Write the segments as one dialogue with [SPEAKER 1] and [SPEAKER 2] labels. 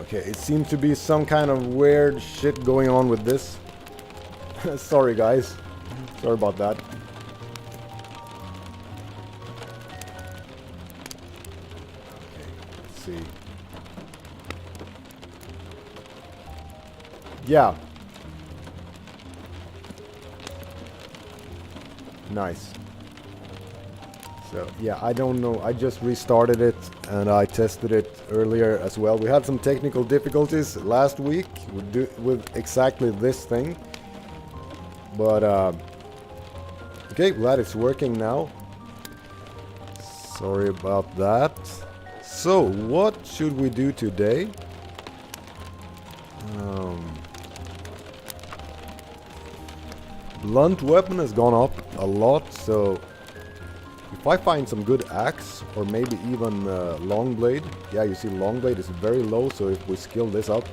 [SPEAKER 1] Okay, it seems to be some kind of weird shit going on with this. Sorry guys. Sorry about that. Okay, let's see. Yeah. Nice. So, yeah, I don't know. I just restarted it and I tested it earlier as well. We had some technical difficulties last week with exactly this thing. But, okay, glad it's working now. Sorry about that. So, what should we do today? Blunt weapon has gone up a lot, so if I find some good axe, or maybe even long blade. Yeah, you see long blade is very low, so if we skill this up,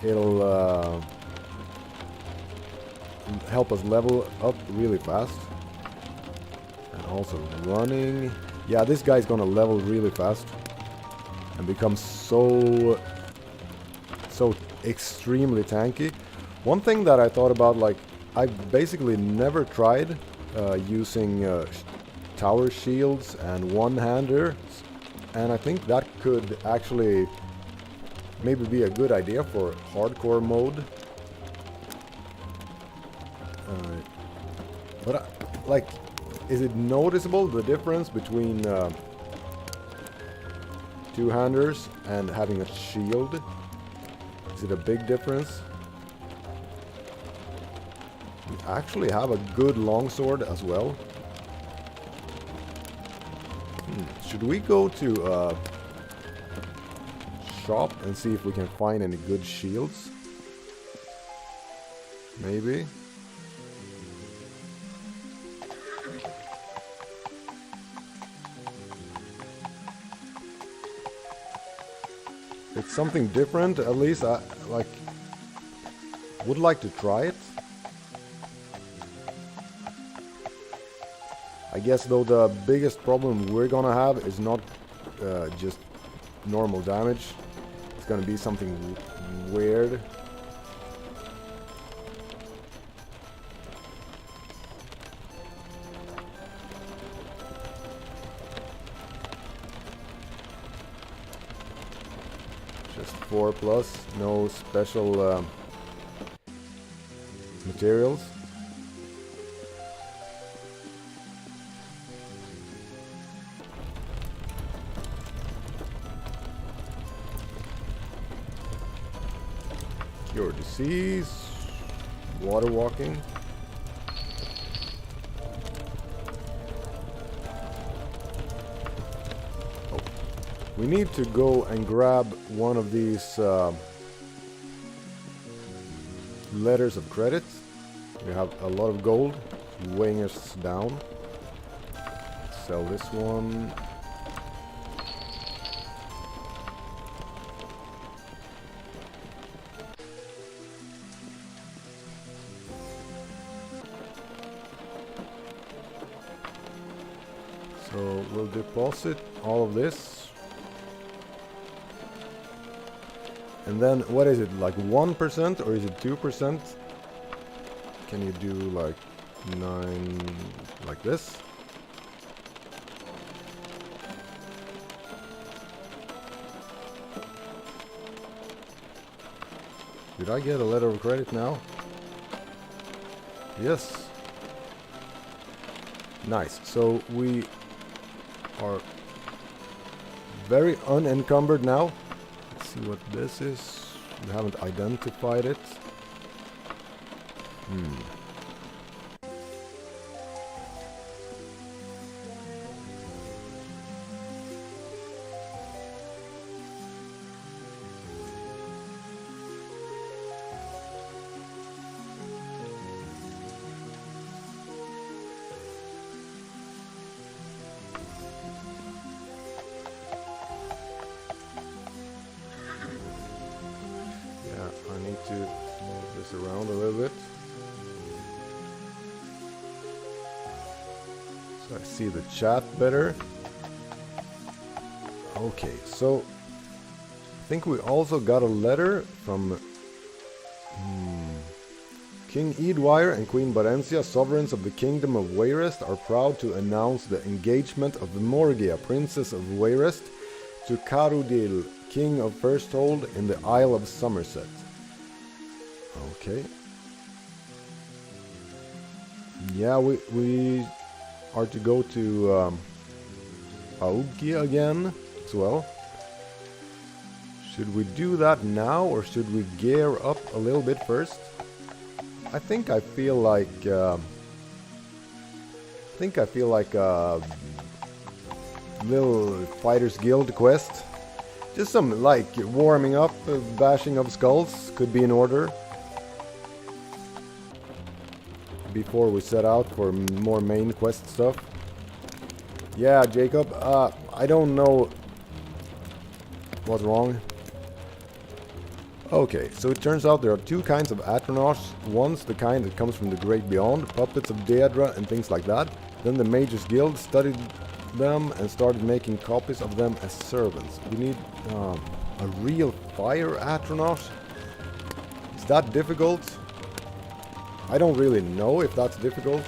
[SPEAKER 1] it'll help us level up really fast. And also running. Yeah, this guy's gonna level really fast and become so extremely tanky. One thing that I thought about, like, I basically never tried using tower shields and one-handers, and I think that could actually maybe be a good idea for hardcore mode. But like, is it noticeable, the difference between two-handers and having a shield? Is it a big difference? We actually have a good longsword as well. Should we go to shop and see if we can find any good shields? Maybe. It's something different, at least I would like to try it. I guess though the biggest problem we're gonna have is not just normal damage. It's gonna be something weird. Just 4+, no special materials. Cure disease, water walking. Oh. We need to go and grab one of these letters of credit. We have a lot of gold weighing us down. Sell this one. So we'll deposit all of this. And then what is it, like 1% or is it 2%? Can you do like 9 like this? Did I get a letter of credit now? Yes. Nice. So we are very unencumbered now. Let's see what this is. We haven't identified it. I need to move this around a little bit so I see the chat better. Okay, so think we also got a letter from King Eadwire and Queen Barencia, sovereigns of the Kingdom of Wayrest, are proud to announce the engagement of Morgia, Princess of Wayrest, to Carudil, King of Firsthold in the Isle of Somerset. Okay. Yeah, we are to go to Augia again as well. Should we do that now, or should we gear up a little bit first? I think I feel like little Fighters Guild quest. Just some like warming up, bashing of skulls could be in order before we set out for more main quest stuff. Yeah, Jacob, I don't know what's wrong. Okay, so it turns out there are two kinds of Atronachs. One's the kind that comes from the Great Beyond, puppets of Daedra and things like that. Then the Mages Guild studied them and started making copies of them as servants. We need a real fire Atronach. Is that difficult? I don't really know if that's difficult.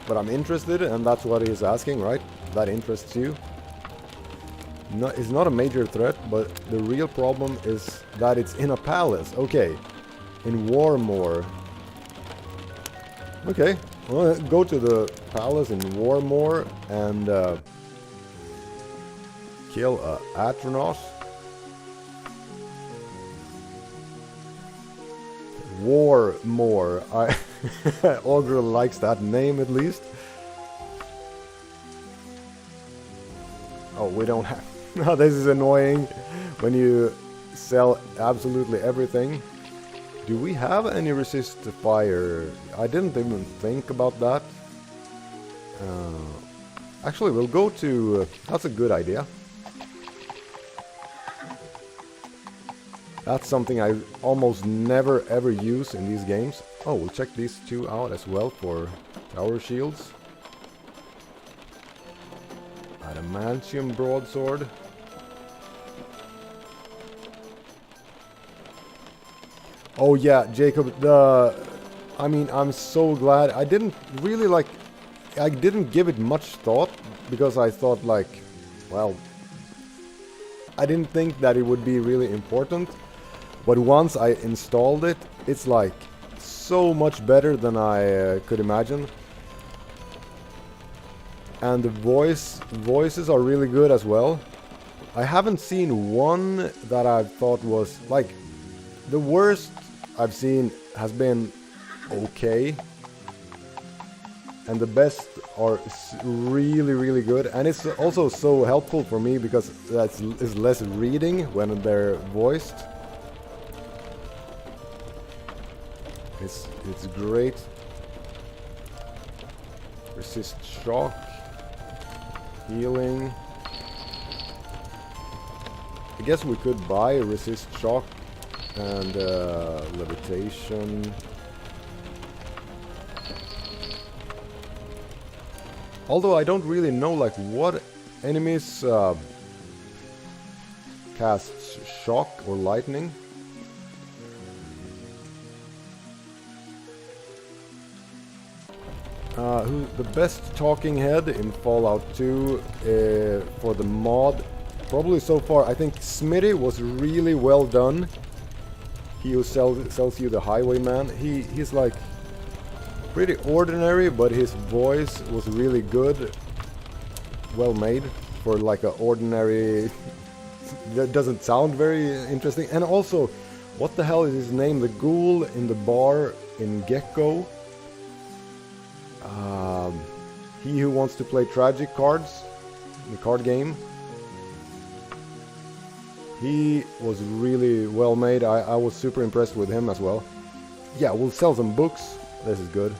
[SPEAKER 1] But I'm interested, and that's what he's asking, right? That interests you. No, it's not a major threat, but the real problem is that it's in a palace. Okay, in Warmore. Okay, well, go to the palace in Warmore and kill Atronach. Warmore. Ogre likes that name at least. Oh, we don't have... No, this is annoying when you sell absolutely everything. Do we have any resist to fire? I didn't even think about that. Actually, we'll go to... that's a good idea. That's something I almost never ever use in these games. Oh, we'll check these two out as well for tower shields. Adamantium broadsword. Oh yeah, Jacob, I mean, I'm so glad. I didn't really I didn't give it much thought, because I thought like, well, I didn't think that it would be really important. But once I installed it, it's like so much better than I could imagine. And the voices are really good as well. I haven't seen one that I thought was like, the worst I've seen has been okay, and the best are really, really good. And it's also so helpful for me because it's less reading when they're voiced. It's great. Resist shock, healing. I guess we could buy a resist shock and levitation. Although I don't really know like what enemies cast shock or lightning. Who's the best talking head in Fallout 2 for the mod? Probably so far, I think Smitty was really well done. He who sells you the Highwayman. He's like pretty ordinary, but his voice was really good. Well made for like an ordinary... that doesn't sound very interesting. And also, what the hell is his name? The ghoul in the bar in Gecko. He who wants to play tragic cards, the card game. He was really well made. I was super impressed with him as well. Yeah, we'll sell some books. This is good.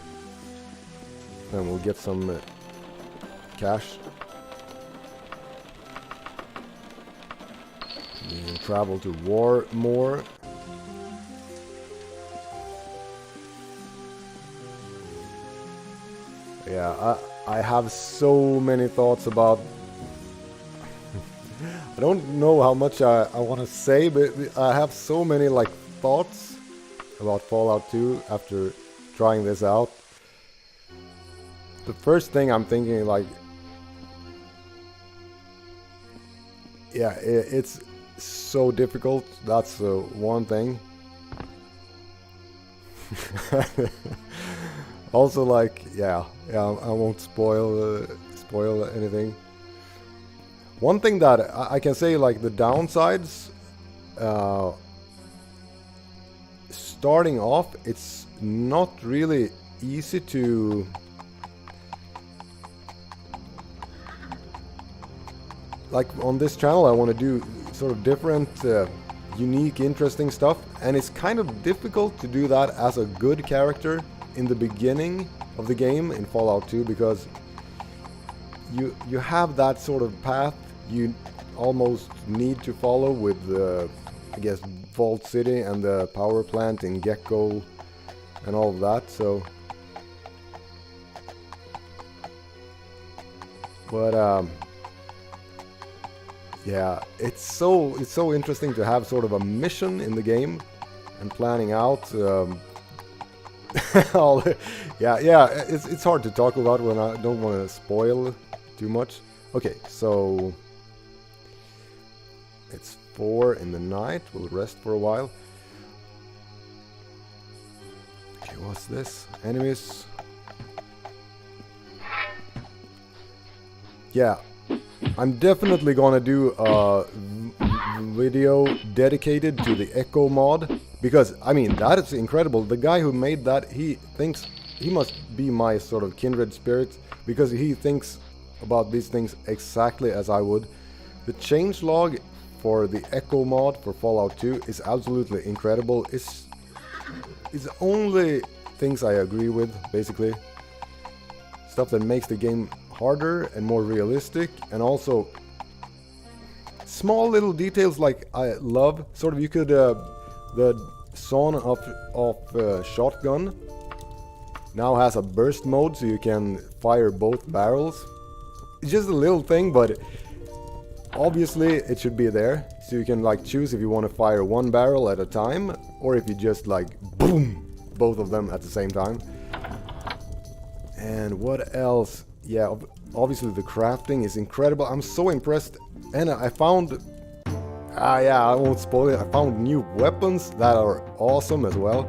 [SPEAKER 1] And we'll get some cash. We'll travel to Warmore. Yeah, I have so many thoughts about I don't know how much I want to say, but I have so many like thoughts about Fallout 2 after trying this out. The first thing I'm thinking, like, yeah, it's so difficult. That's one thing. Also, like, yeah, I won't spoil anything. One thing that I can say, like, the downsides, starting off, it's not really easy to, like, on this channel I want to do sort of different, unique, interesting stuff, and it's kind of difficult to do that as a good character in the beginning of the game in Fallout 2, because you have that sort of path you almost need to follow with the, I guess, Vault City and the power plant in Gecko and all of that. So, but yeah, it's so interesting to have sort of a mission in the game and planning out. It's hard to talk about when I don't want to spoil too much. Okay, so it's 4 in the night. We'll rest for a while. Okay, what's this? Enemies. Yeah, I'm definitely gonna do a video dedicated to the Echo mod, because, I mean, that is incredible. The guy who made that, he thinks he must be my sort of kindred spirit, because he thinks about these things exactly as I would. The changelog for the Echo mod for Fallout 2 is absolutely incredible. It's only things I agree with, basically. Stuff that makes the game harder and more realistic, and also small little details like I love. Sort of, you could the sawn off shotgun now has a burst mode, so you can fire both barrels. It's just a little thing, but obviously it should be there, so you can like choose if you want to fire one barrel at a time, or if you just like boom both of them at the same time. And what else? Yeah, obviously the crafting is incredible. I'm so impressed. And I found, yeah, I won't spoil it. I found new weapons that are awesome as well.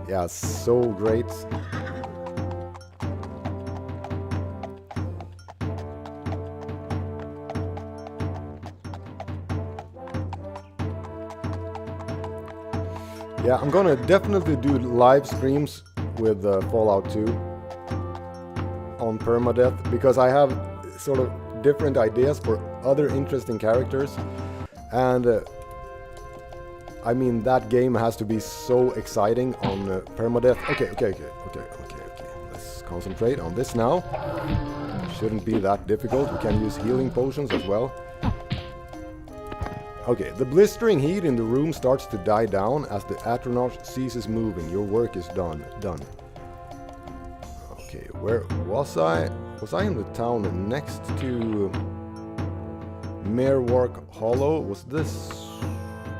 [SPEAKER 1] Yeah, so great. Yeah, I'm gonna definitely do live streams with Fallout 2 on permadeath, because I have sort of different ideas for other interesting characters, and I mean, that game has to be so exciting on permadeath. Okay. Let's concentrate on this now. Shouldn't be that difficult. We can use healing potions as well. Okay, the blistering heat in the room starts to die down as the Atronach ceases moving. Your work is done. Okay, where was I? Was I in the town next to Marewark Hollow? Was this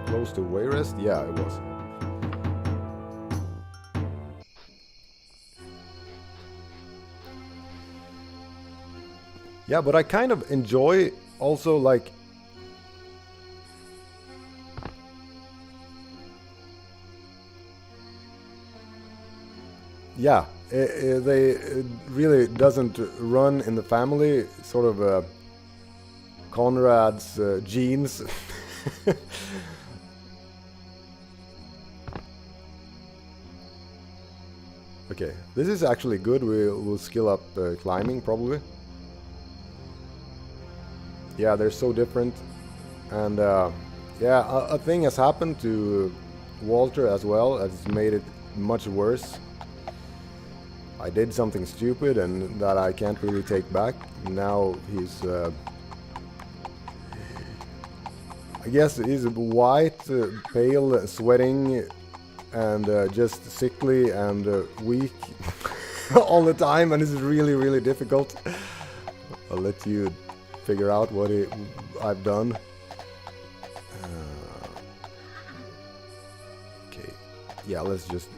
[SPEAKER 1] close to Wayrest? Yeah, it was. Yeah, but I kind of enjoy also, like, yeah, it really doesn't run in the family, sort of Conrad's genes. Okay, this is actually good. We'll skill up climbing probably. Yeah, they're so different, and yeah, a thing has happened to Walter as well. It's made it much worse. I did something stupid and that I can't really take back. Now he's, I guess he's white, pale, sweating, and just sickly and weak all the time, and it's really, really difficult. I'll let you figure out what I've done. Okay, yeah,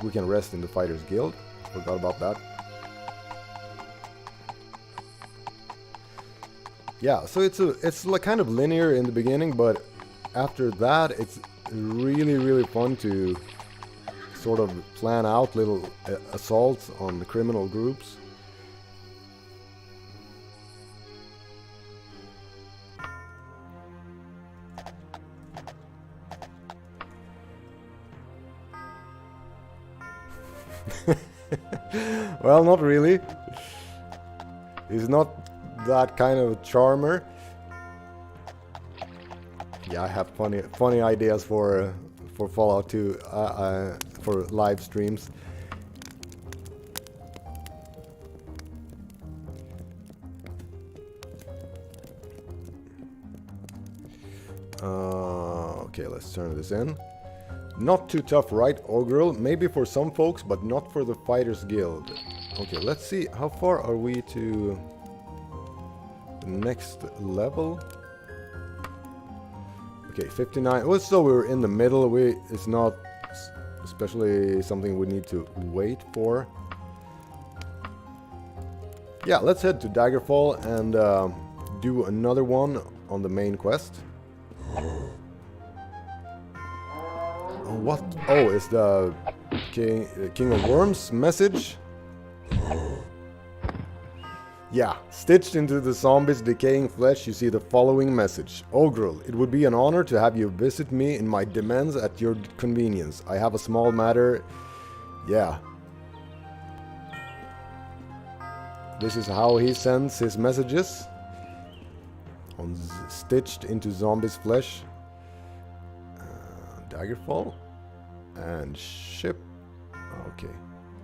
[SPEAKER 1] we can rest in the Fighters Guild. Forgot about that. Yeah, so it's like kind of linear in the beginning, but after that it's really fun to sort of plan out little assaults on the criminal groups. Well, not really. He's not that kind of charmer. Yeah, I have funny ideas for Fallout 2 for live streams. Okay, let's turn this in. Not too tough, right, Ogrel? Maybe for some folks, but not for the Fighters Guild. Okay, let's see. How far are we to the next level? Okay, 59. Well, so we're in the middle. It's not especially something we need to wait for. Yeah, let's head to Daggerfall and do another one on the main quest. What? Oh, it's the King of Worms message? Yeah, stitched into the zombie's decaying flesh you see the following message. Ogrel, it would be an honor to have you visit me in my demesnes at your convenience. I have a small matter. Yeah. This is how he sends his messages. Stitched into zombie's flesh. Daggerfall. And ship. Okay.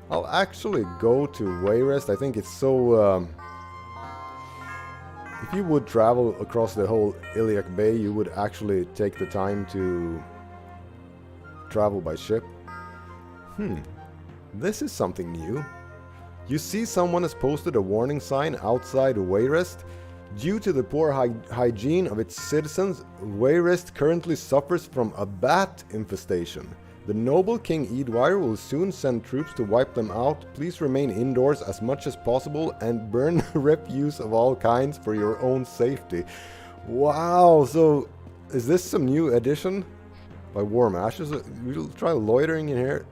[SPEAKER 1] I'll actually go to Wayrest. I think it's so... if you would travel across the whole Iliac Bay, you would actually take the time to travel by ship. This is something new. You see someone has posted a warning sign outside Wayrest. Due to the poor hygiene of its citizens, Wayrest currently suffers from a bat infestation. The noble King Edwire will soon send troops to wipe them out. Please remain indoors as much as possible and burn refuse of all kinds for your own safety. Wow, so is this some new addition by Warm Ashes? We'll try loitering in here.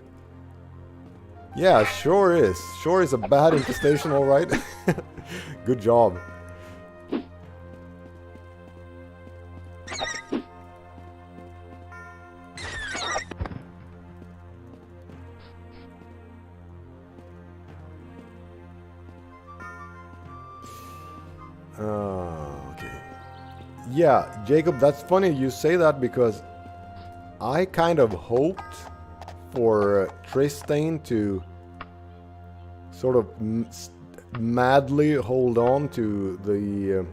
[SPEAKER 1] Yeah, sure is. Sure is a bad infestation, alright. Good job. Okay. Yeah, Jacob, that's funny you say that because I kind of hoped for Tristain to sort of madly hold on to the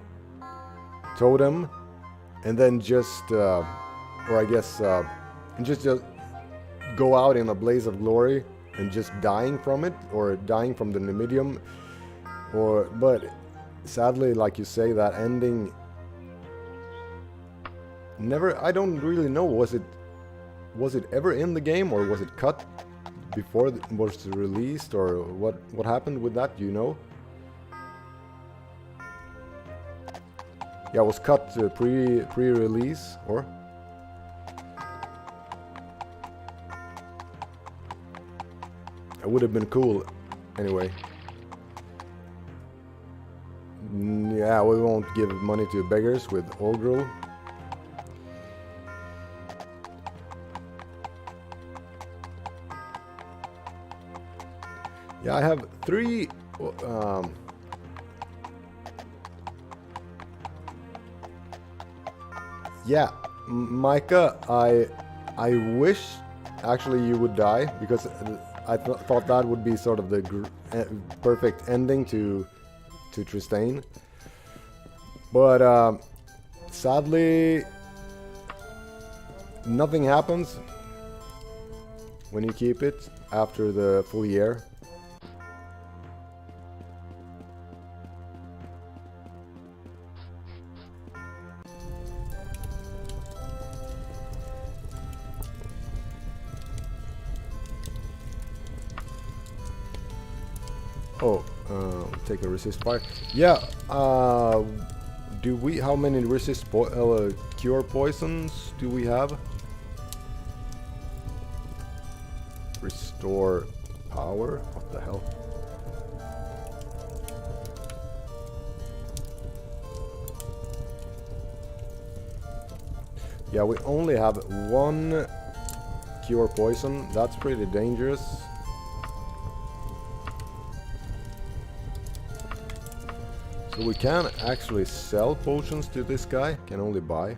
[SPEAKER 1] totem and then just, or I guess, and just go out in a blaze of glory and just dying from it, or dying from the Numidium, but sadly, like you say, that ending never, I don't really know, was it ever in the game, or was it cut before it was released, or what happened with that, do you know? Yeah, it was cut pre-release, or? It would have been cool, anyway. Yeah, we won't give money to beggars with Ogrel. Yeah, I have 3... yeah, Micah, I wish actually you would die, because I thought that would be sort of the perfect ending to Tristain. But sadly, nothing happens when you keep it after the full year. Oh, take a resist fire. Yeah, do we, how many cure poisons do we have? Restore power? What the hell? Yeah, we only have one cure poison. That's pretty dangerous. So we can actually sell potions to this guy, can only buy.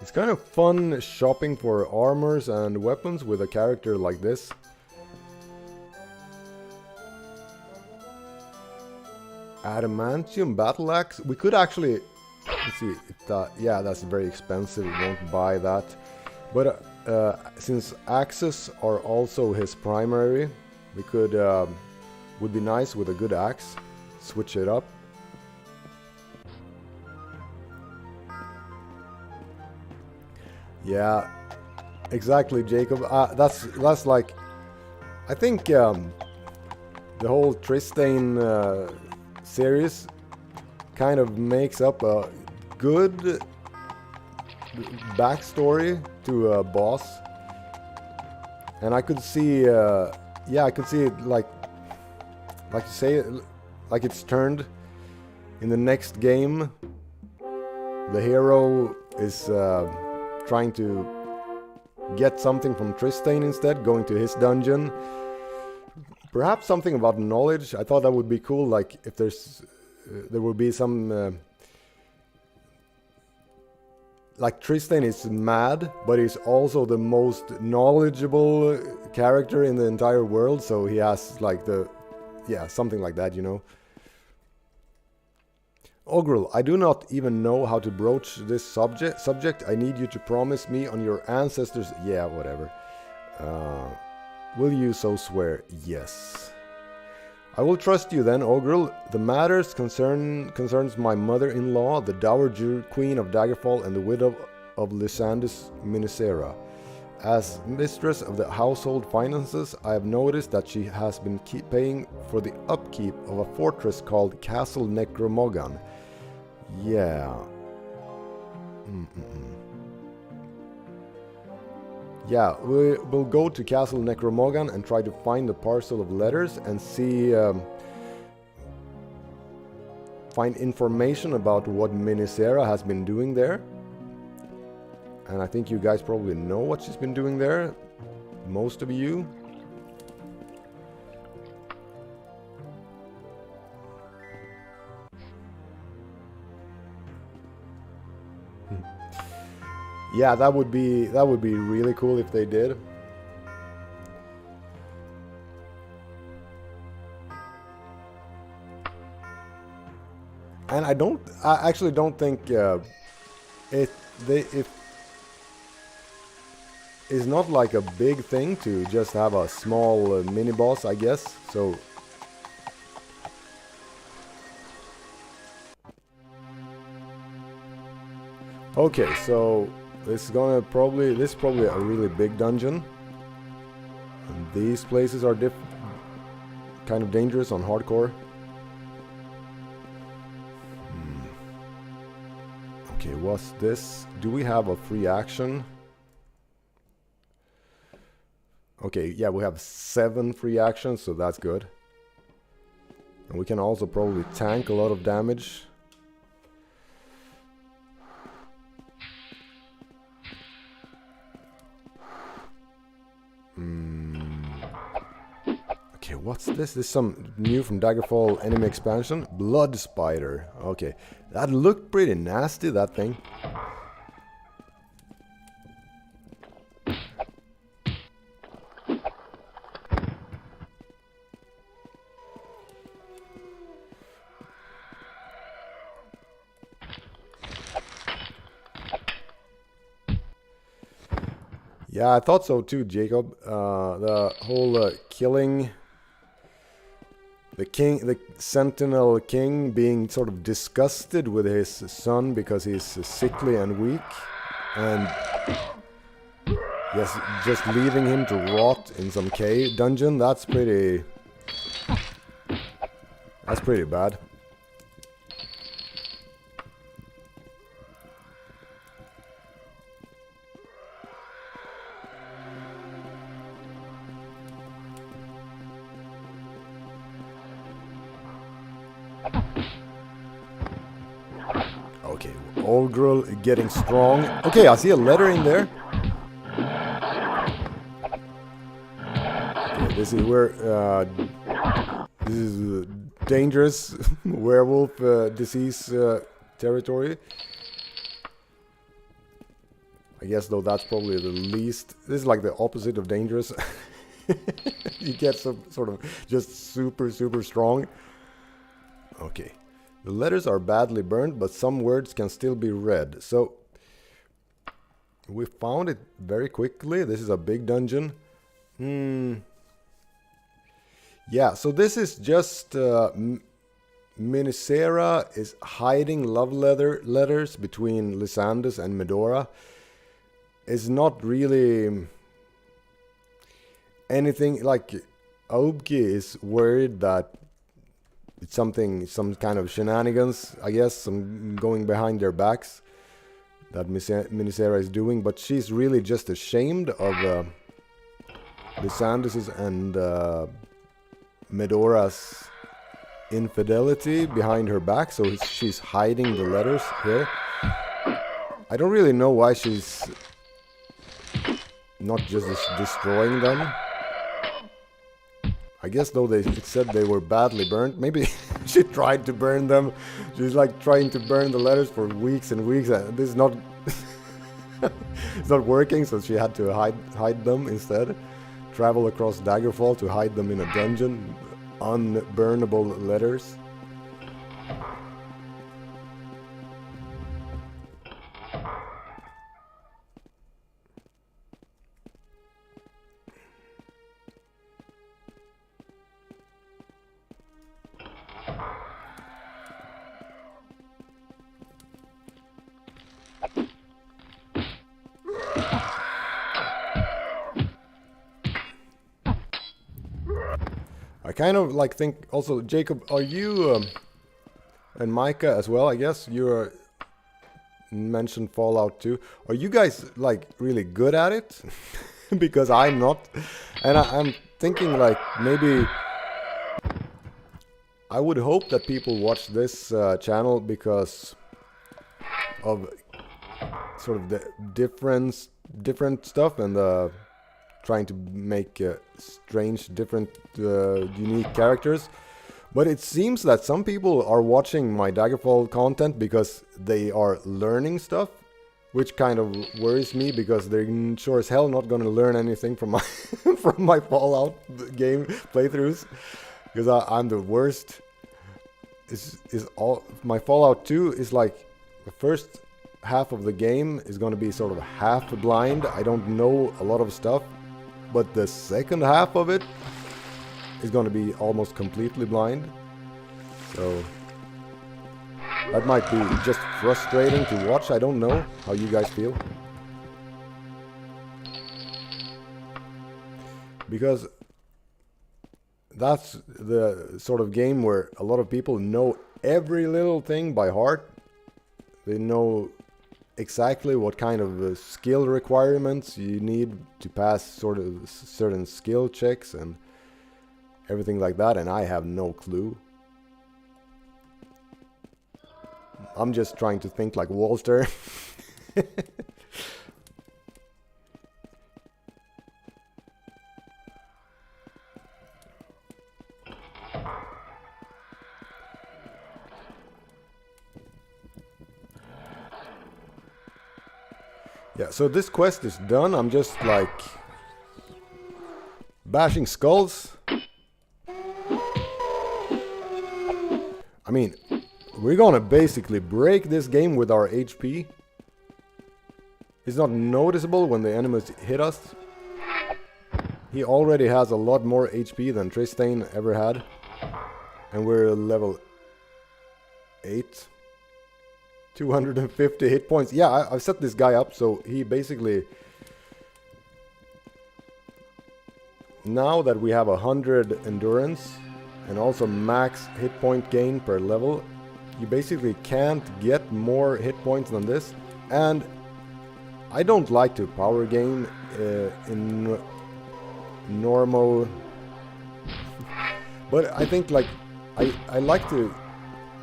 [SPEAKER 1] It's kind of fun shopping for armors and weapons with a character like this. Adamantium battle axe. We could actually, let's see if that, yeah, that's very expensive. We won't buy that. But since axes are also his primary, we could, would be nice with a good axe. Switch it up. Yeah, exactly, Jacob. That's like, I think the whole Tristane series kind of makes up a good backstory to a boss, and I could see, yeah, I could see it like you say, like it's turned in the next game. The hero is trying to get something from Tristane instead, going to his dungeon. Perhaps something about knowledge. I thought that would be cool, like if there's there would be some like Tristane is mad, but he's also the most knowledgeable character in the entire world, so he has like the, yeah, something like that, you know. Ogrel, I do not even know how to broach this subject. I need you to promise me on your ancestors. Yeah, whatever. Will you so swear? Yes. I will trust you then, Ogrel. The matters concerns my mother-in-law, the Dowager Queen of Daggerfall, and the widow of Lysandus Minisera. As mistress of the household finances, I have noticed that she has been paying for the upkeep of a fortress called Castle Necromogan. Yeah. Yeah, we'll go to Castle Necromogan and try to find the parcel of letters and see, find information about what Minisera has been doing there. And I think you guys probably know what she's been doing there. Most of you. Yeah, that would be really cool if they did. And I actually don't think it's not like a big thing to just have a small mini boss, I guess. So okay, so this is probably a really big dungeon. And these places are kind of dangerous on hardcore. Okay, what's this? Do we have a free action? Okay, yeah, we have 7 free actions, so that's good. And we can also probably tank a lot of damage. Okay, what's this? This is some new from Daggerfall enemy expansion. Blood Spider. Okay, that looked pretty nasty, that thing. Yeah, I thought so too, Jacob. The whole killing the king, the Sentinel King, being sort of disgusted with his son because he's sickly and weak, and yes, just leaving him to rot in some cave dungeon. That's pretty bad. Okay, Ogrel getting strong. Okay, I see a letter in there. Okay, this is where this is dangerous werewolf disease territory. I guess though that's probably the least. This is like the opposite of dangerous. You get some sort of just super strong. Okay. The letters are badly burned, but some words can still be read. So we found it very quickly. This is a big dungeon. Yeah, so this is just Minisera is hiding love letters between Lysandus and Medora. It's not really anything like Aubki is worried that it's some kind of shenanigans, I guess, some going behind their backs that Minisera is doing, but she's really just ashamed of Lysandus's and Medora's infidelity behind her back, so she's hiding the letters here. I don't really know why she's not just destroying them. I guess though it said they were badly burned. Maybe she tried to burn them. She's like trying to burn the letters for weeks and weeks. This is not it's not working, so she had to hide them instead. Travel across Daggerfall to hide them in a dungeon. Unburnable letters. I kind of like think also, Jacob, are you and Micah as well? I guess you mentioned Fallout 2. Are you guys like really good at it? Because I'm not, and I'm thinking like maybe I would hope that people watch this channel because of sort of the different stuff and trying to make strange, different, unique characters. But it seems that some people are watching my Daggerfall content because they are learning stuff, which kind of worries me because they're sure as hell not going to learn anything from my from my Fallout game playthroughs, because I'm the worst. Is all my Fallout 2 is like the first half of the game is going to be sort of half blind. I don't know a lot of stuff. But the second half of it is going to be almost completely blind. So that might be just frustrating to watch. I don't know how you guys feel. Because that's the sort of game where a lot of people know every little thing by heart. They know exactly what kind of skill requirements you need to pass sort of certain skill checks and everything like that, and I have no clue. I'm just trying to think like Walter. Yeah, so this quest is done. I'm just like bashing skulls. I mean, we're gonna basically break this game with our HP. It's not noticeable when the enemies hit us. He already has a lot more HP than Tristain ever had. And we're level 8. 250 hit points. Yeah, I've set this guy up so he basically... Now that we have 100 endurance and also max hit point gain per level, you basically can't get more hit points than this. And I don't like to power gain in normal, but I think like I like to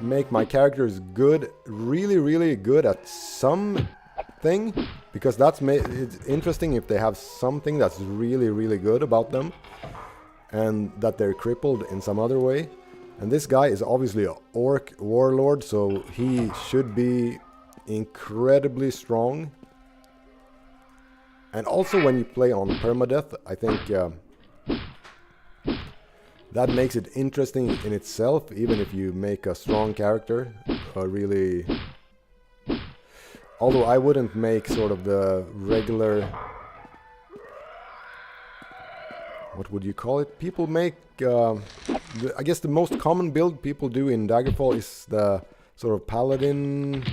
[SPEAKER 1] make my characters good, really good at something, because it's interesting if they have something that's really good about them and that they're crippled in some other way. And this guy is obviously an Orc Warlord, so he should be incredibly strong. And also when you play on permadeath, I think that makes it interesting in itself, even if you make a strong character. Really... Although I wouldn't make sort of the regular... What would you call it? People make... I guess the most common build people do in Daggerfall is the sort of paladin...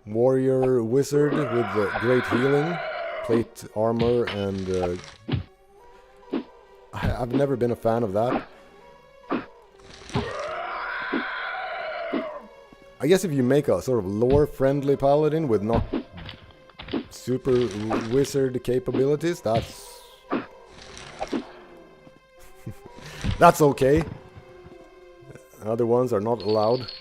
[SPEAKER 1] warrior wizard with great healing, plate armor, and I've never been a fan of that. I guess if you make a sort of lore-friendly paladin with not super wizard capabilities, that's okay. Other ones are not allowed.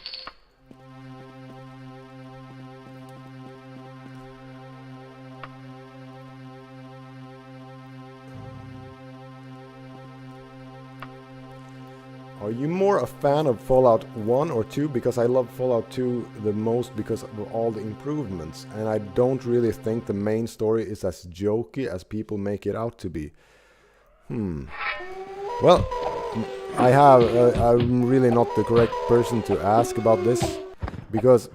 [SPEAKER 1] Are you more a fan of Fallout 1 or 2? Because I love Fallout 2 the most because of all the improvements. And I don't really think the main story is as jokey as people make it out to be. Well, I'm really not the correct person to ask about this. Because,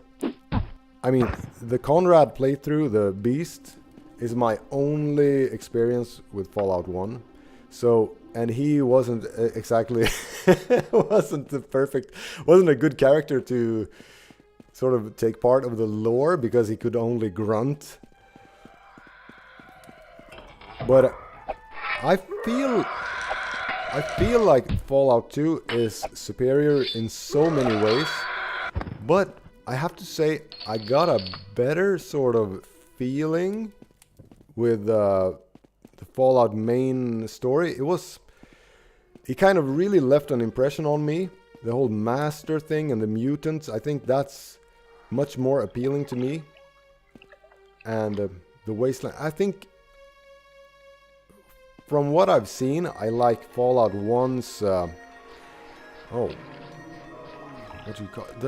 [SPEAKER 1] I mean, the Conrad playthrough, the Beast, is my only experience with Fallout 1. So... And he wasn't exactly, wasn't a good character to sort of take part of the lore because he could only grunt. But I feel like Fallout 2 is superior in so many ways. But I have to say, I got a better sort of feeling with the Fallout main story. It kind of really left an impression on me. The whole master thing and the mutants, I think that's much more appealing to me. And the wasteland, I think from what I've seen, I like Fallout 1's what do you call it?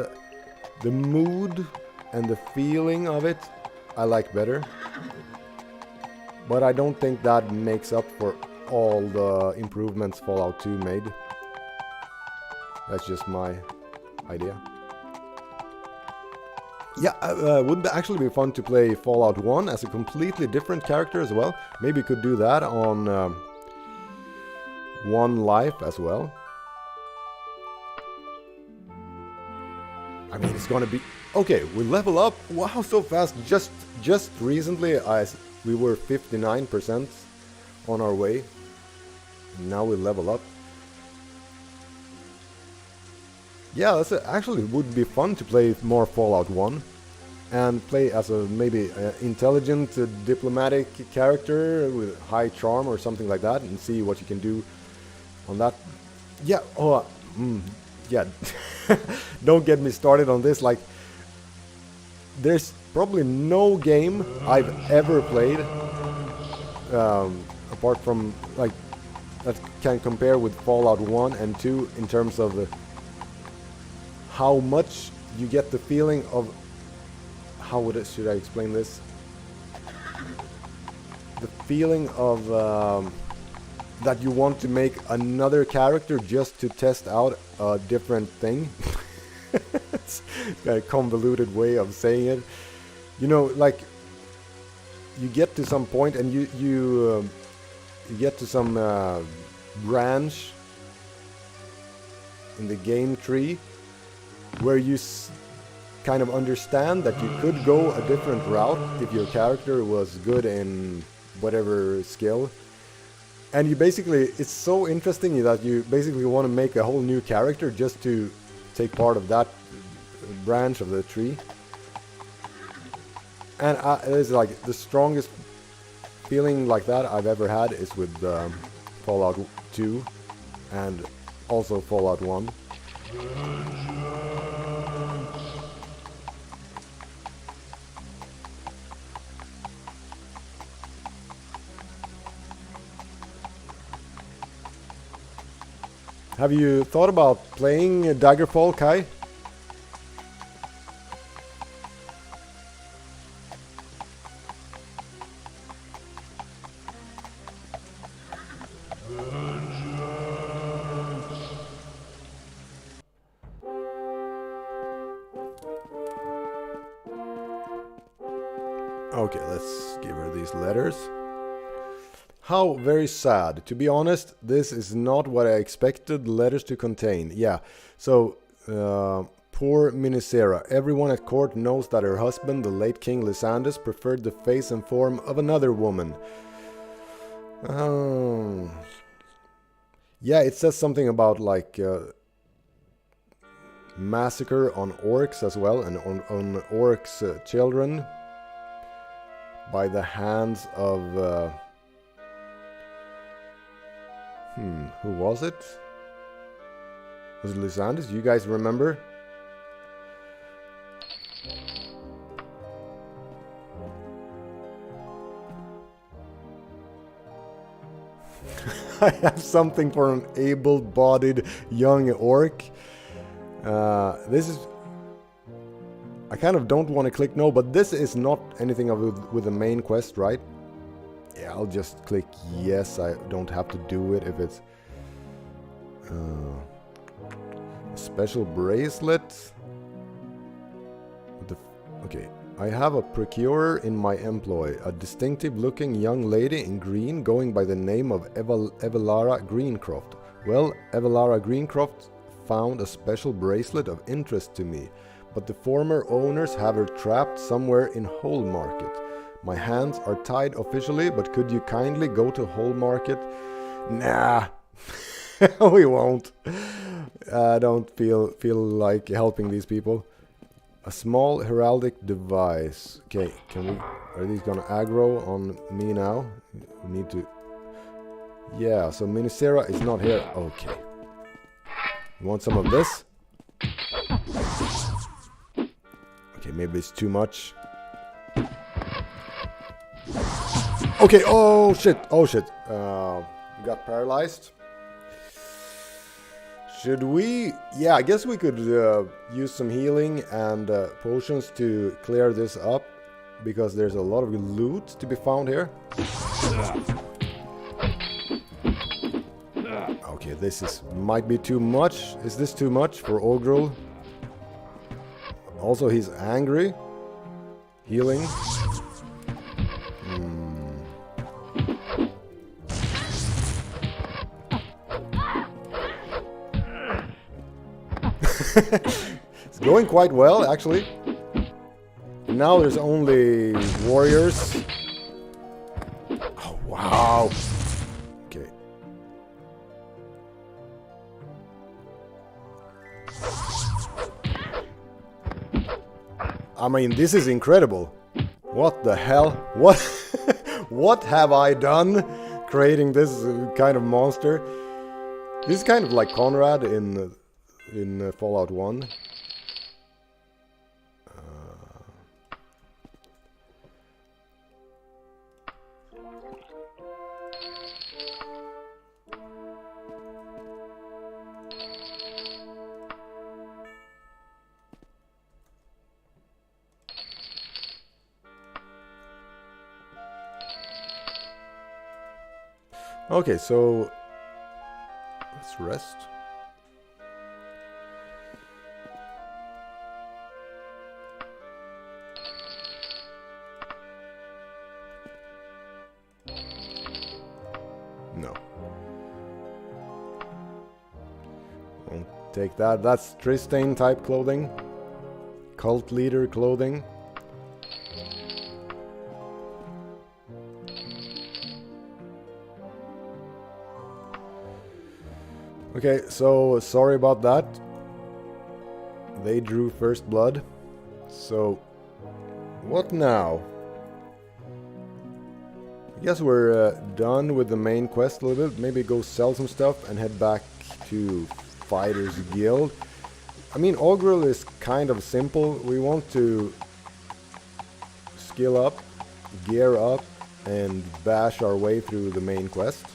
[SPEAKER 1] The mood and the feeling of it I like better. But I don't think that makes up for all the improvements Fallout 2 made. That's just my idea. Yeah, would actually be fun to play Fallout 1 as a completely different character as well. Maybe could do that on One Life as well. I mean, it's gonna be... Okay, we level up. Wow, so fast. Just recently, we were 59% on our way. Now we level up. Yeah, actually would be fun to play more Fallout 1 and play as a maybe intelligent, diplomatic character with high charm or something like that, and see what you can do on that. Yeah, yeah. Don't get me started on this. Like, there's probably no game I've ever played apart from like that can compare with Fallout 1 and 2 in terms of how much you get the feeling of should I explain this? The feeling of that you want to make another character just to test out a different thing. It's a convoluted way of saying it. You know, like you get to some point and you get to some branch in the game tree where you kind of understand that you could go a different route if your character was good in whatever skill. And you basically, it's so interesting that you basically want to make a whole new character just to take part of that branch of the tree. And it's like the strongest feeling like that I've ever had is with Fallout 2 and also Fallout 1. Have you thought about playing Daggerfall, Kai? Okay, let's give her these letters. How very sad. To be honest, this is not what I expected the letters to contain. Yeah, so, poor Minisera. Everyone at court knows that her husband, the late King Lysandus, preferred the face and form of another woman. Yeah, it says something about, like, massacre on orcs as well, and on orcs' children by the hands of... who was it? Was it Lysandus? You guys remember? I have something for an able-bodied young orc. This is... I kind of don't want to click no, but this is not anything with the main quest, right? Yeah, I'll just click yes. I don't have to do it if it's... special bracelet. Okay, I have a procurer in my employ, a distinctive-looking young lady in green going by the name of Evelara Greencroft. Well, Evelara Greencroft found a special bracelet of interest to me, but the former owners have her trapped somewhere in Whole Market. My hands are tied officially, but could you kindly go to Whole Market? Nah, we won't. I don't feel like helping these people. A small heraldic device. Okay, can we... Are these gonna aggro on me now? We need to... Yeah, so Minisera is not here. Okay. You want some of this? Okay, maybe it's too much. Okay, oh shit, got paralyzed. Should we... Yeah, I guess we could use some healing and potions to clear this up, because there's a lot of loot to be found here. Okay, this might be too much. Is this too much for Ogrul? Also, he's angry. Healing. It's going quite well, actually. Now there's only warriors. Oh, wow. Okay. I mean, this is incredible. What the hell? What? What have I done creating this kind of monster? This is kind of like Conrad in Fallout 1. Okay, so let's rest. take that. That's Tristane type clothing. Cult leader clothing. Okay, so sorry about that. They drew first blood. So, what now? I guess we're done with the main quest a little bit. Maybe go sell some stuff and head back to Fighters Guild. I mean, Ogrel is kind of simple. We want to skill up, gear up, and bash our way through the main quest.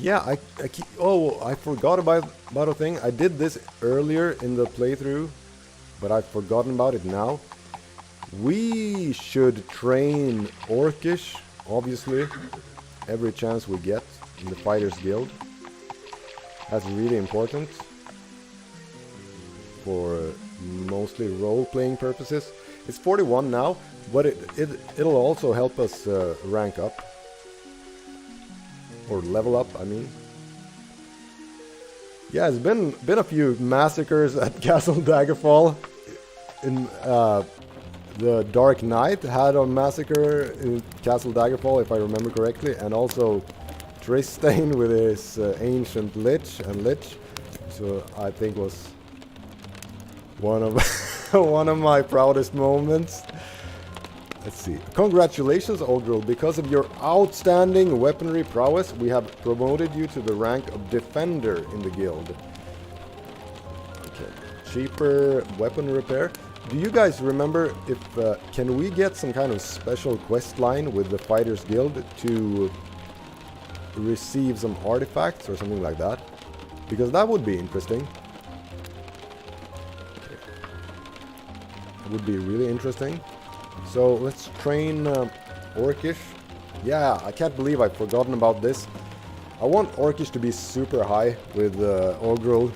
[SPEAKER 1] Yeah, I forgot about a thing. I did this earlier in the playthrough, but I've forgotten about it now. We should train Orcish, obviously, every chance we get in the Fighters Guild. That's really important for mostly role-playing purposes. It's 41 now, but it'll also help us rank up. Or level up, I mean. Yeah, it's been a few massacres at Castle Daggerfall. In the Dark Knight had a massacre in Castle Daggerfall, if I remember correctly, and also Tristane with his ancient lich. So I think was one of one of my proudest moments. Let's see. Congratulations, Ogrel. Because of your outstanding weaponry prowess, we have promoted you to the rank of Defender in the guild. Okay. Cheaper weapon repair. Do you guys remember if... can we get some kind of special quest line with the Fighters Guild to receive some artifacts or something like that? Because that would be interesting. Okay. It would be really interesting. So let's train Orcish. Yeah, I can't believe I've forgotten about this. I want Orcish to be super high with Ogrel,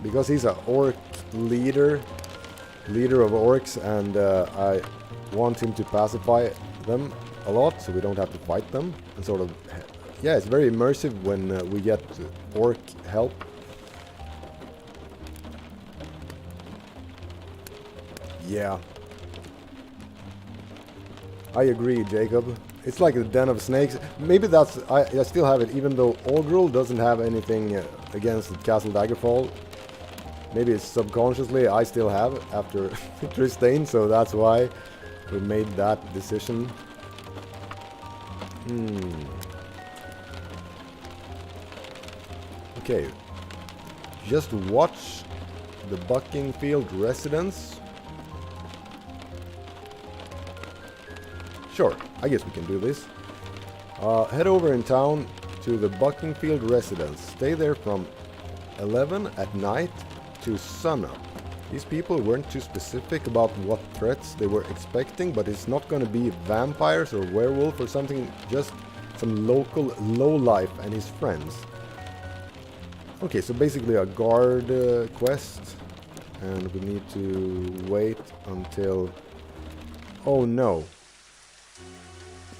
[SPEAKER 1] because he's an orc leader of orcs, and I want him to pacify them a lot so we don't have to fight them. And sort of, yeah, it's very immersive when we get orc help. Yeah. I agree, Jacob. It's like a den of snakes. Maybe that's... I still have it, even though Ogrel doesn't have anything against Castle Daggerfall. Maybe it's subconsciously I still have after Tristane, so that's why we made that decision. Okay. Just watch the Buckingfield residence. Sure, I guess we can do this. Head over in town to the Buckingfield residence. Stay there from 11 at night to sunup. These people weren't too specific about what threats they were expecting, but it's not gonna be vampires or werewolf or something, just some local lowlife and his friends. Okay, so basically a guard quest, and we need to wait until... Oh no.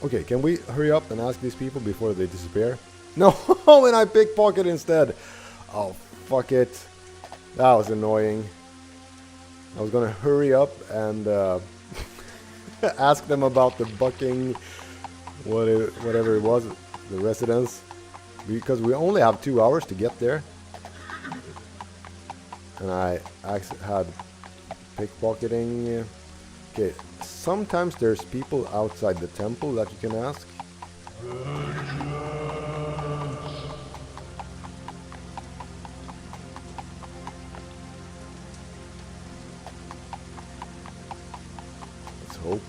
[SPEAKER 1] Okay, can we hurry up and ask these people before they disappear? No, and I pickpocket instead. Oh, fuck it. That was annoying. I was gonna hurry up and ask them about the bucking, whatever it was, the residence. Because we only have 2 hours to get there. And I had pickpocketing. Okay, sometimes there's people outside the temple that you can ask. Let's hope.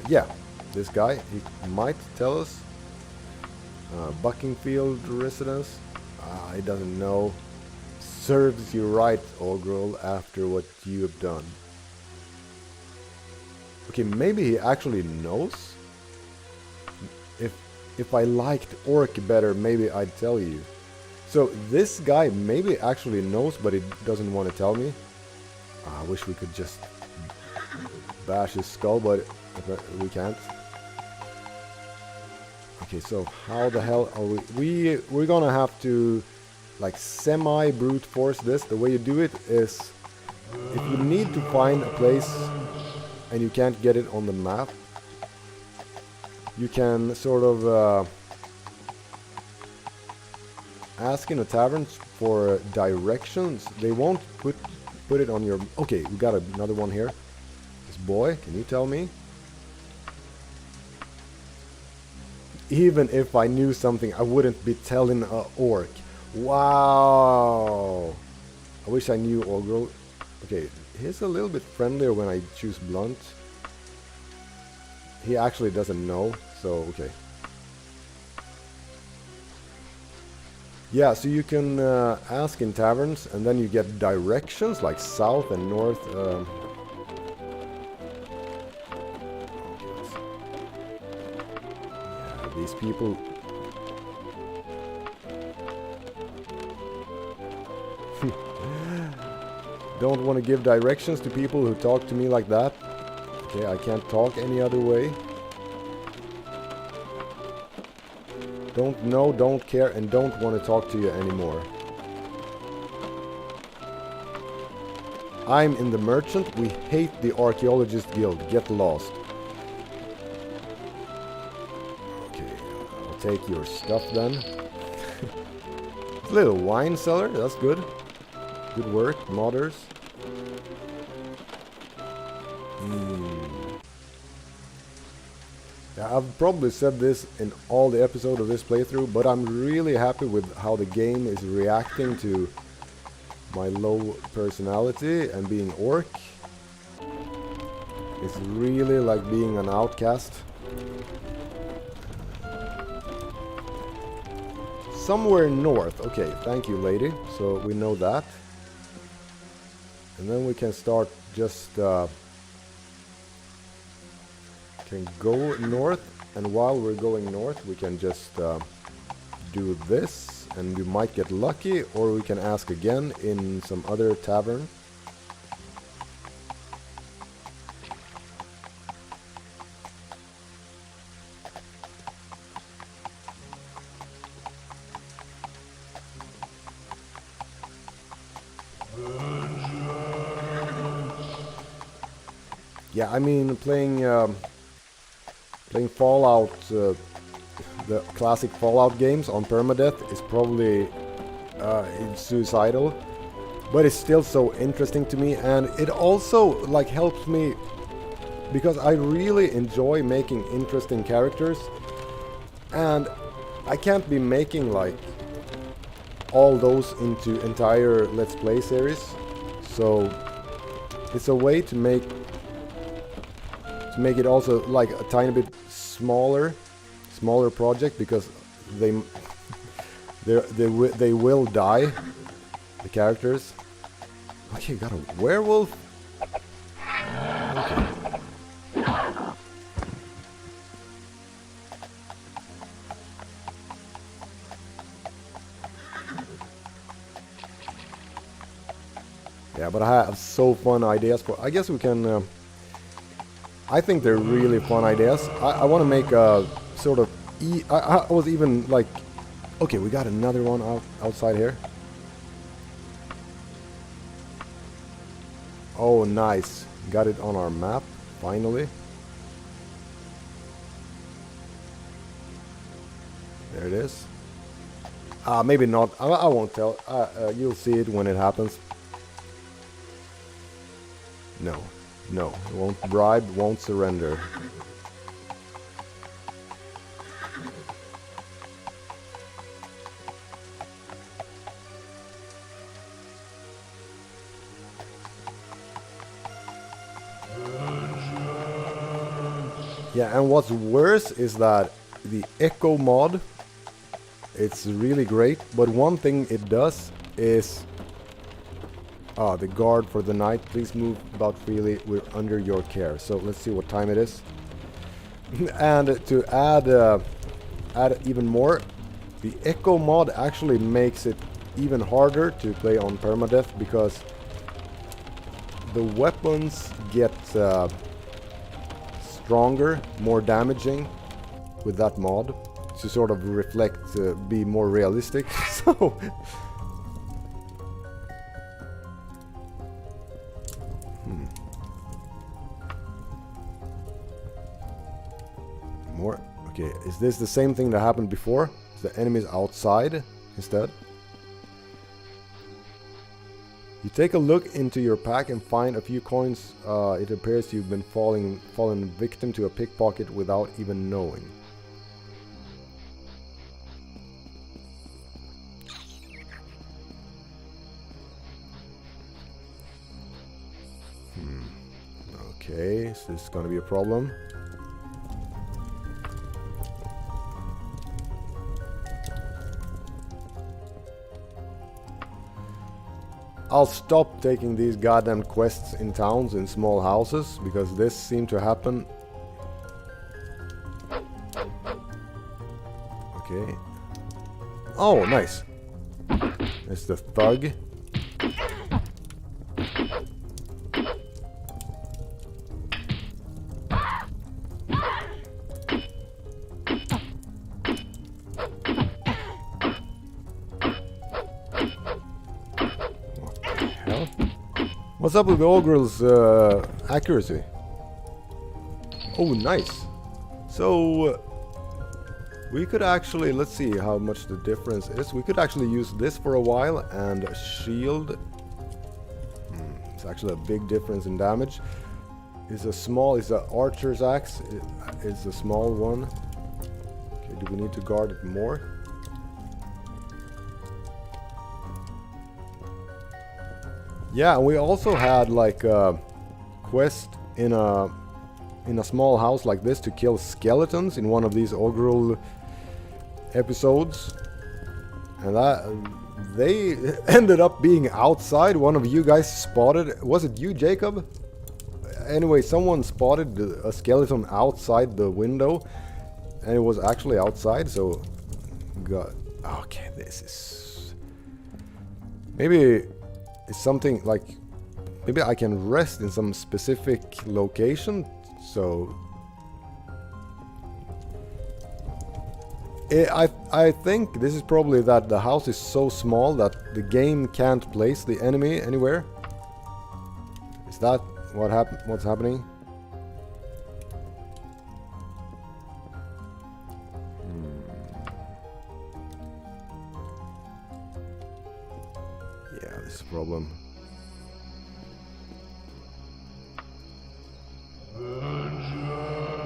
[SPEAKER 1] Yeah, this guy, he might tell us. Buckingfield residence. He doesn't know. Serves you right, Ogrel, after what you have done. Okay, maybe he actually knows. If I liked Orc better, maybe I'd tell you. So this guy maybe actually knows, but he doesn't want to tell me. I wish we could just bash his skull, but but we can't. Okay, so how the hell are we're gonna have to like semi brute force this. The way you do it is if you need to find a place and you can't get it on the map, you can sort of ask in a tavern for directions. They won't put it on your... Okay, we got another one here. This boy, can you tell me? Even if I knew something, I wouldn't be telling a orc. Wow! I wish I knew Ogro. Okay, he's a little bit friendlier when I choose blunt. He actually doesn't know, so okay. Yeah, so you can ask in taverns, and then you get directions like south and north. Yeah, these people. Don't want to give directions to people who talk to me like that. Okay, I can't talk any other way. Don't know, don't care, and don't want to talk to you anymore. I'm in the merchant. We hate the archaeologist guild. Get lost. Okay, I'll take your stuff then. Little wine cellar, that's good. Good work, modders. Yeah, I've probably said this in all the episodes of this playthrough, but I'm really happy with how the game is reacting to my low personality and being orc. It's really like being an outcast. Somewhere north. Okay, thank you, lady. So we know that. And then we can start just... can go north, and while we're going north we can just do this, and we might get lucky, or we can ask again in some other tavern. Yeah, I mean playing Fallout, the classic Fallout games on permadeath is probably suicidal, but it's still so interesting to me, and it also like helps me because I really enjoy making interesting characters, and I can't be making like all those into entire Let's Play series, so it's a way to make it also like a tiny bit smaller project, because they will die, the characters. Okay, you got a werewolf. Okay. Yeah, but I have so fun ideas for... I guess we can... I think they're really fun ideas. I want to make a sort of... I was even like... Okay, we got another one outside here. Oh, nice. Got it on our map, finally. There it is. Maybe not. I won't tell. You'll see it when it happens. No. No, won't bribe, won't surrender. Yeah, and what's worse is that the echo mod, it's really great, but one thing it does is... the guard for the night, please move about freely, we're under your care. So let's see what time it is. And to add even more, the echo mod actually makes it even harder to play on permadeath, because the weapons get stronger, more damaging with that mod to sort of reflect, be more realistic. So more. Okay, is this the same thing that happened before? Is the enemies outside instead? You take a look into your pack and find a few coins. It appears you've been fallen victim to a pickpocket without even knowing. Okay, so this is gonna be a problem. I'll stop taking these goddamn quests in towns, in small houses, because this seemed to happen. Okay. Oh, nice. It's the thug. What's up with the Ogre's accuracy? Oh, nice. So we could actually, let's see how much the difference is. We could actually use this for a while and a shield. It's actually a big difference in damage. It's an archer's axe. It's a small one. Okay, do we need to guard it more? Yeah, and we also had like a quest in a small house like this to kill skeletons in one of these Ogrul episodes, and that they ended up being outside. One of you guys spotted. Was it you, Jacob? Anyway, someone spotted a skeleton outside the window, and it was actually outside. So, okay, this is maybe. It's something like, maybe I can rest in some specific location, so I think this is probably that the house is so small that the game can't place the enemy anywhere. Is that what's happening? Problem.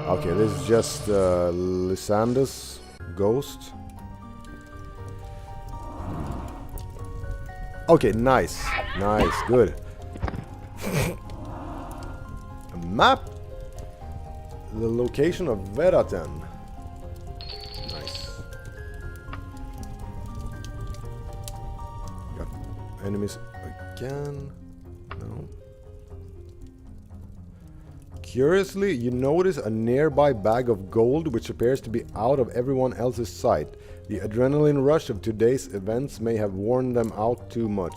[SPEAKER 1] Okay, this is just Lysander's ghost. Okay, nice. Nice, good. A map. The location of Veraten. Nice. Got enemies again. No. Curiously, you notice a nearby bag of gold which appears to be out of everyone else's sight. The adrenaline rush of today's events may have worn them out too much,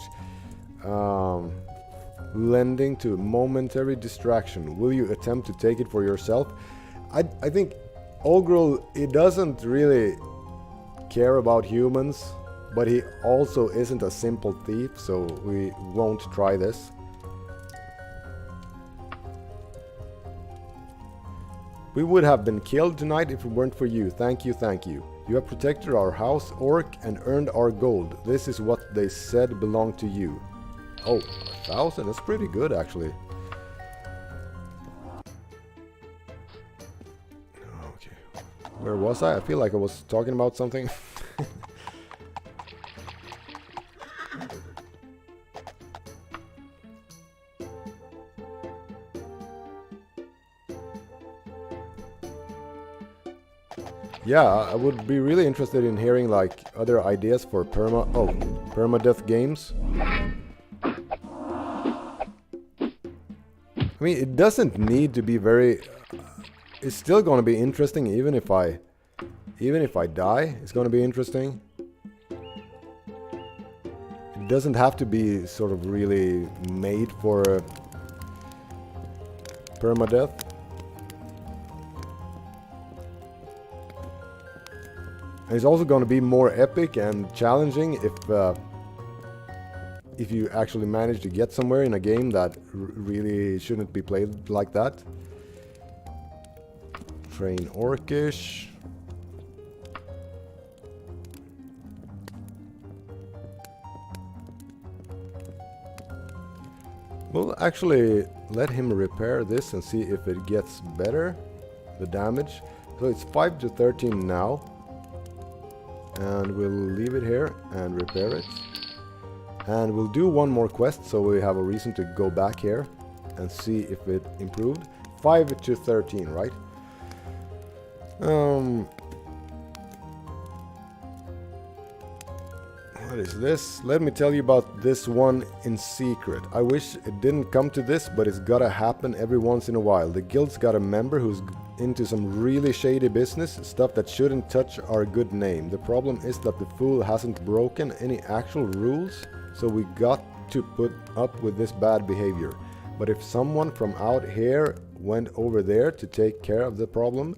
[SPEAKER 1] lending to momentary distraction. Will you attempt to take it for yourself? I think Ogrul, he doesn't really care about humans, but he also isn't a simple thief, so we won't try this. We would have been killed tonight if it weren't for you. Thank you, thank you. You have protected our house, Orc, and earned our gold. This is what they said belonged to you. Oh, 1,000? That's pretty good, actually. Okay. Where was I? I feel like I was talking about something. Yeah, I would be really interested in hearing like other ideas for permadeath games. I mean, it doesn't need to be very. It's still going to be interesting, even if I die. It's going to be interesting. It doesn't have to be sort of really made for permadeath. And it's also going to be more epic and challenging if you actually manage to get somewhere in a game that really shouldn't be played like that. Train Orcish. We'll actually let him repair this and see if it gets better, the damage. So it's 5 to 13 now. And we'll leave it here and repair it. And we'll do one more quest so we have a reason to go back here and see if it improved. 5 to 13, right? What is this? Let me tell you about this one in secret. I wish it didn't come to this, but it's gotta happen every once in a while. The guild's got a member who's into some really shady business, stuff that shouldn't touch our good name. The problem is that the fool hasn't broken any actual rules, so we got to put up with this bad behavior. But if someone from out here went over there to take care of the problem,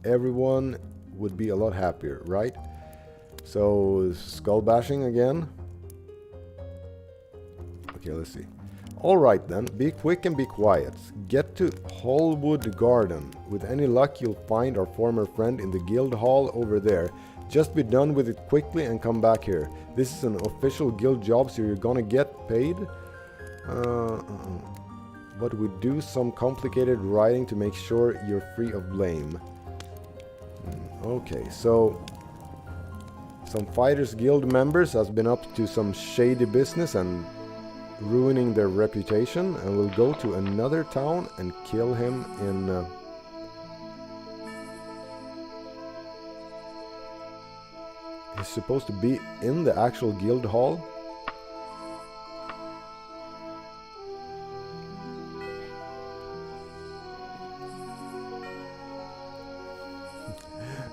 [SPEAKER 1] everyone would be a lot happier, right? So, skull bashing again. Okay, let's see. Alright then, be quick and be quiet. Get to Hallwood Garden. With any luck you'll find our former friend in the guild hall over there. Just be done with it quickly and come back here. This is an official guild job, so you're gonna get paid. But we do some complicated writing to make sure you're free of blame. Okay, so some Fighters Guild members has been up to some shady business and ruining their reputation, and we'll go to another town and kill him in he's supposed to be in the actual guild hall.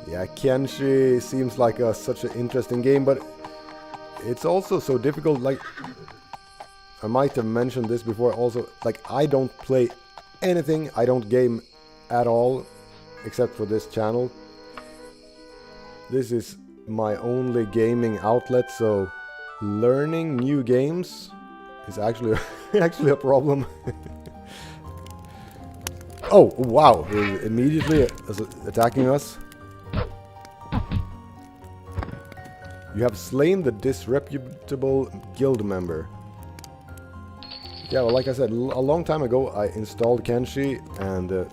[SPEAKER 1] Yeah, Kenshi seems like such an interesting game, but it's also so difficult. Like, I might have mentioned this before also, like, I don't play anything, I don't game at all, except for this channel. This is my only gaming outlet, so learning new games is actually actually a problem. Oh, wow, he's immediately attacking us. You have slain the disreputable guild member. Yeah, well, like I said, a long time ago I installed Kenshi and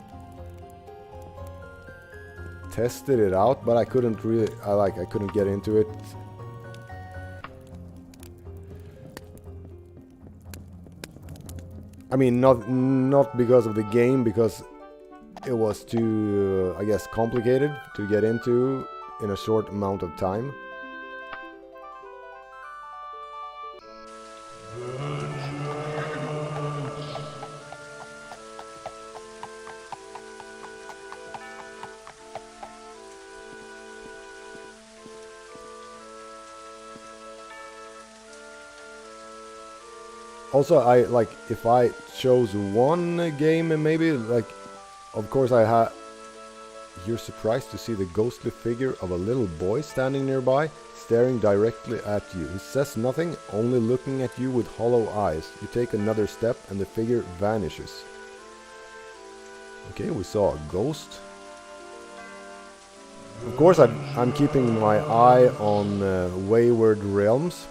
[SPEAKER 1] tested it out, but I couldn't really, I couldn't get into it. I mean, not because of the game, because it was too, I guess, complicated to get into in a short amount of time. Also, I like, if I chose one game, maybe, like, of course I had... You're surprised to see the ghostly figure of a little boy standing nearby, staring directly at you. He says nothing, only looking at you with hollow eyes. You take another step and the figure vanishes. Okay, we saw a ghost. Of course, I'm keeping my eye on Wayward Realms.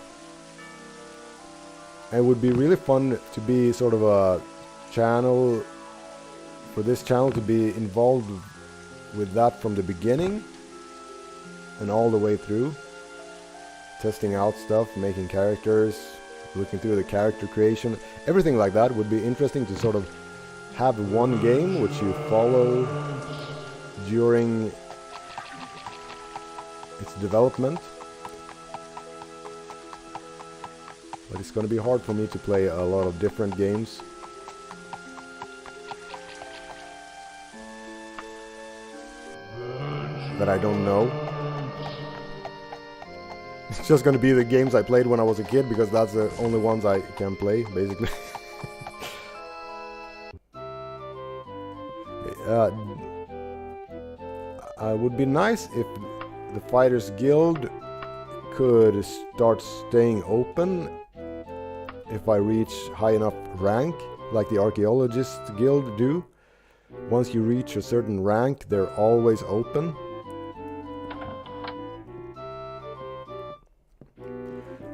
[SPEAKER 1] It would be really fun to be sort of a channel, for this channel to be involved with that from the beginning and all the way through. Testing out stuff, making characters, looking through the character creation, everything like that would be interesting to sort of have one game which you follow during its development. But it's going to be hard for me to play a lot of different games. That I don't know. It's just going to be the games I played when I was a kid, because that's the only ones I can play, basically. It would be nice if the Fighters Guild could start staying open if I reach high enough rank, like the Archaeologist Guild do. Once you reach a certain rank, they're always open.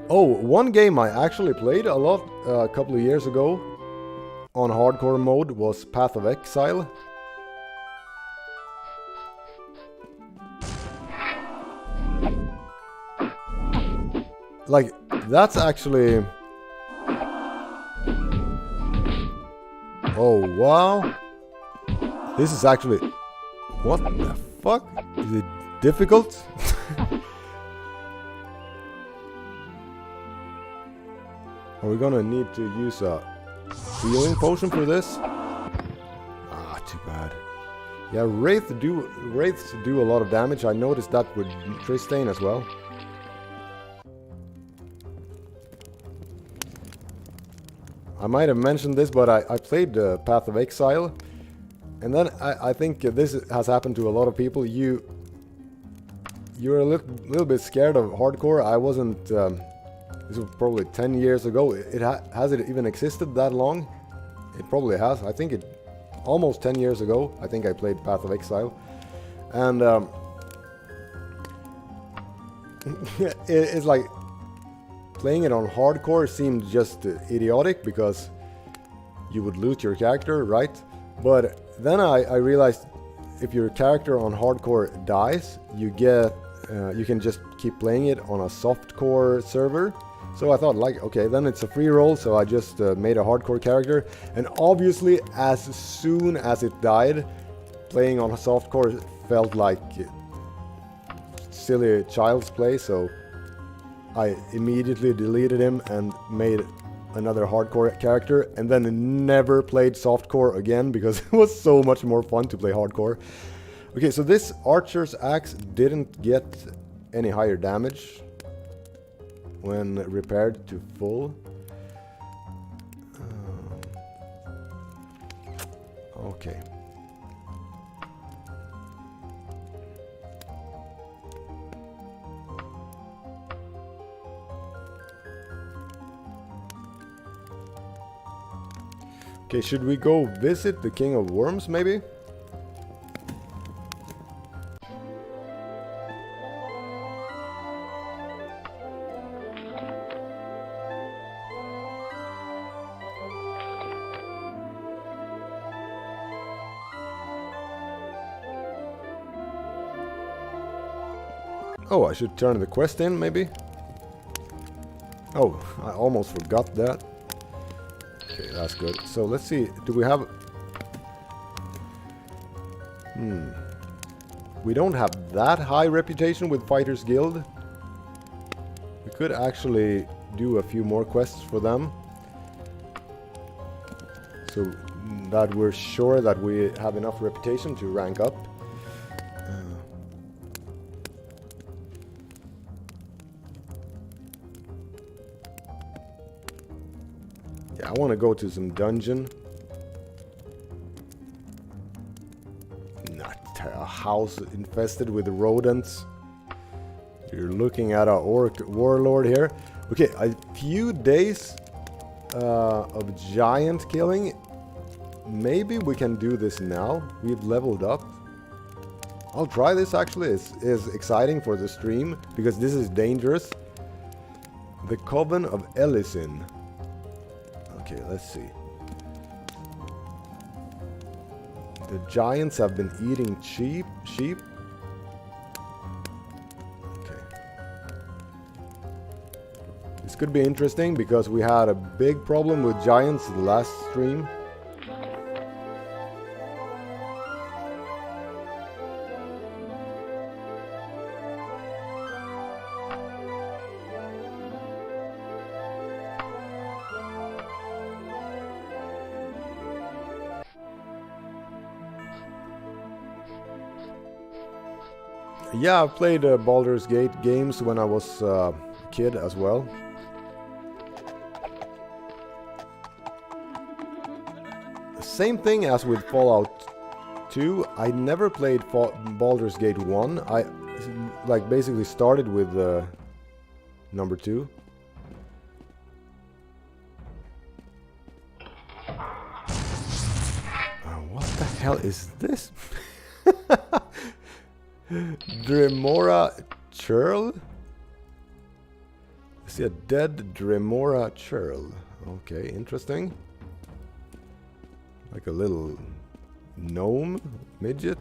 [SPEAKER 1] Oh, one game I actually played a lot a couple of years ago on hardcore mode was Path of Exile. Like, that's actually... Oh, wow. This is actually... What the fuck? Is it difficult? Are we gonna need to use a healing potion for this? Ah, too bad. Yeah, wraiths do a lot of damage. I noticed that with Tristane as well. I might have mentioned this, but I played Path of Exile, and then I think this has happened to a lot of people. You're a little bit scared of hardcore. I wasn't. This was probably 10 years ago. Has it even existed that long? It probably has. I think almost 10 years ago. I think I played Path of Exile, and it's like. Playing it on hardcore seemed just idiotic because you would loot your character, right? But then I realized if your character on hardcore dies, you can just keep playing it on a softcore server. So I thought, like, okay, then it's a free roll, so I just made a hardcore character. And obviously, as soon as it died, playing on a softcore felt like silly child's play, so I immediately deleted him and made another hardcore character, and then never played softcore again because it was so much more fun to play hardcore. Okay, so this Archer's Axe didn't get any higher damage when repaired to full. Okay. Okay, should we go visit the King of Worms, maybe? Oh, I should turn the quest in, maybe? Oh, I almost forgot that. Okay, that's good. So let's see, do we have... We don't have that high reputation with Fighters Guild. We could actually do a few more quests for them, so that we're sure that we have enough reputation to rank up. Yeah, I want to go to some dungeon. Not a house infested with rodents. You're looking at our Orc Warlord here. Okay, a few days of giant killing. Maybe we can do this now. We've leveled up. I'll try this actually. It's exciting for the stream because this is dangerous. The Coven of Ellison. Okay, let's see. The giants have been eating sheep. Okay. This could be interesting because we had a big problem with giants last stream. Yeah, I've played Baldur's Gate games when I was a kid as well. Same thing as with Fallout 2. I never played Baldur's Gate 1. like basically started with number 2. What the hell is this? Dremora churl? I see a dead Dremora churl. Okay, interesting. Like a little gnome midget.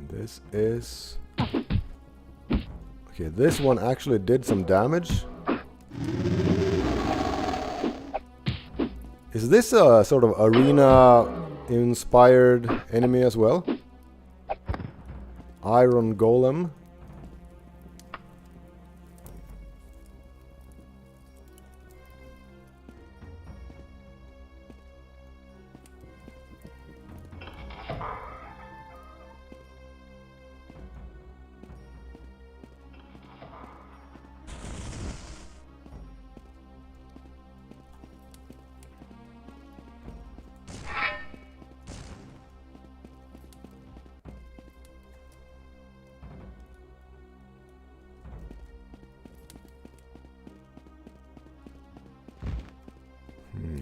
[SPEAKER 1] This is... Okay, this one actually did some damage. Is this a sort of arena-inspired enemy as well? Iron Golem.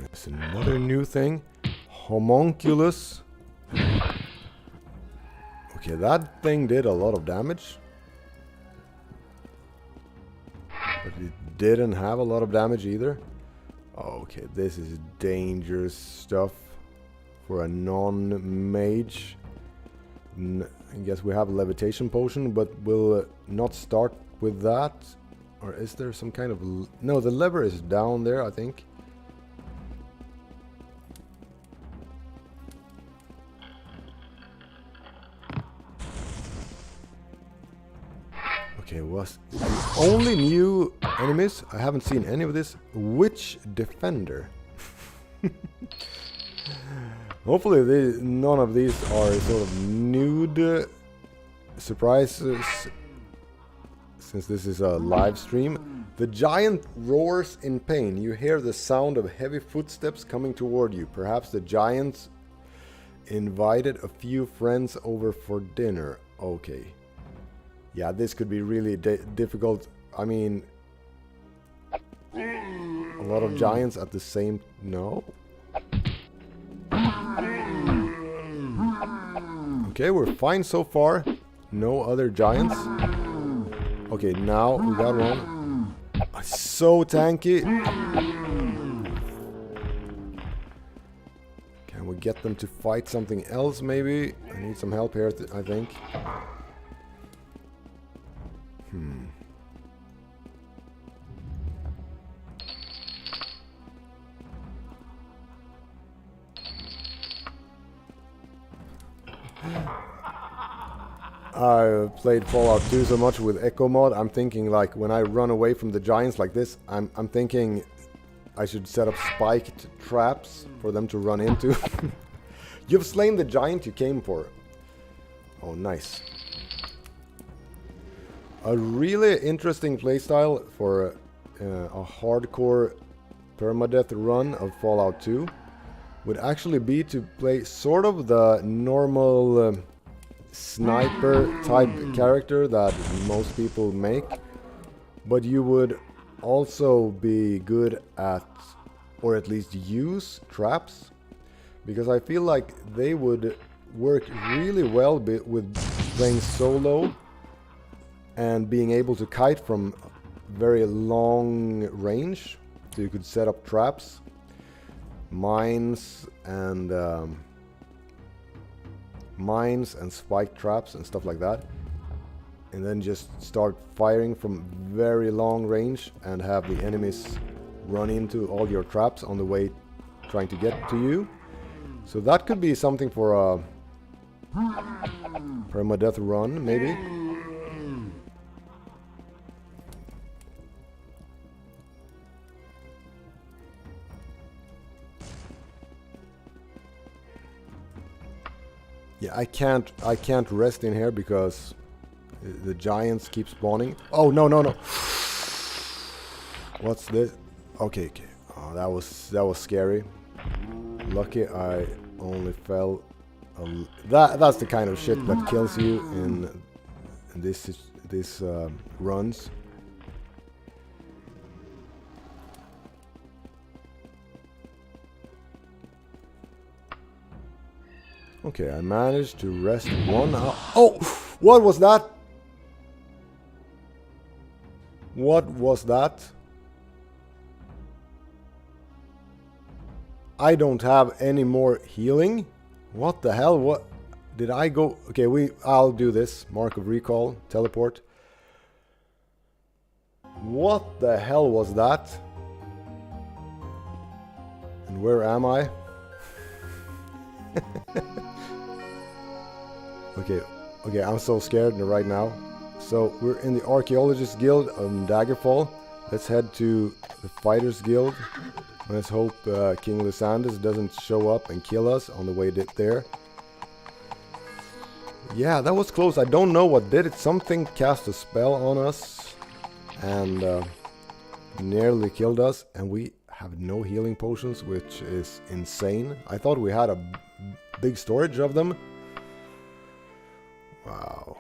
[SPEAKER 1] That's another new thing. Homunculus. Okay, that thing did a lot of damage. But it didn't have a lot of damage either. Okay, this is dangerous stuff for a non-mage. I guess we have a levitation potion, but we'll not start with that. Or is there some kind of... No, the lever is down there, I think. Okay, was only new enemies. I haven't seen any of this. Witch Defender. Hopefully none of these are sort of nude surprises, since this is a live stream. The giant roars in pain. You hear the sound of heavy footsteps coming toward you. Perhaps the giants invited a few friends over for dinner. Okay. Yeah, this could be really difficult. I mean, a lot of giants at the same... No? Okay, we're fine so far. No other giants. Okay, now we got one. So tanky. Can we get them to fight something else, maybe? I need some help here, I think. I played Fallout 2 so much with Echo mod. I'm thinking, like, when I run away from the giants like this, I'm thinking I should set up spiked traps for them to run into. You've slain the giant you came for. Oh, nice. A really interesting playstyle for a hardcore permadeath run of Fallout 2 would actually be to play sort of the normal sniper type character that most people make, but you would also be good at, or at least use, traps, because I feel like they would work really well with playing solo and being able to kite from very long range. So you could set up traps, mines and spike traps and stuff like that, and then just start firing from very long range and have the enemies run into all your traps on the way trying to get to you. So that could be something for a permadeath run, maybe. Yeah, I can't rest in here because the giants keep spawning. Oh, no. What's this? Okay. Oh, that was scary. Lucky I only fell that's the kind of shit that kills you in this runs. Okay, I managed to rest one out. Oh, what was that? What was that? I don't have any more healing. What the hell? What did I go? Okay, I'll do this. Mark of recall, teleport. What the hell was that? And where am I? Okay, I'm so scared right now. So we're in the Archaeologist Guild on Daggerfall. Let's head to the Fighters Guild. Let's hope King Lysandus doesn't show up and kill us on the way there. Yeah, that was close. I don't know what did it. Something cast a spell on us and nearly killed us. And we have no healing potions, which is insane. I thought we had a big storage of them. Wow.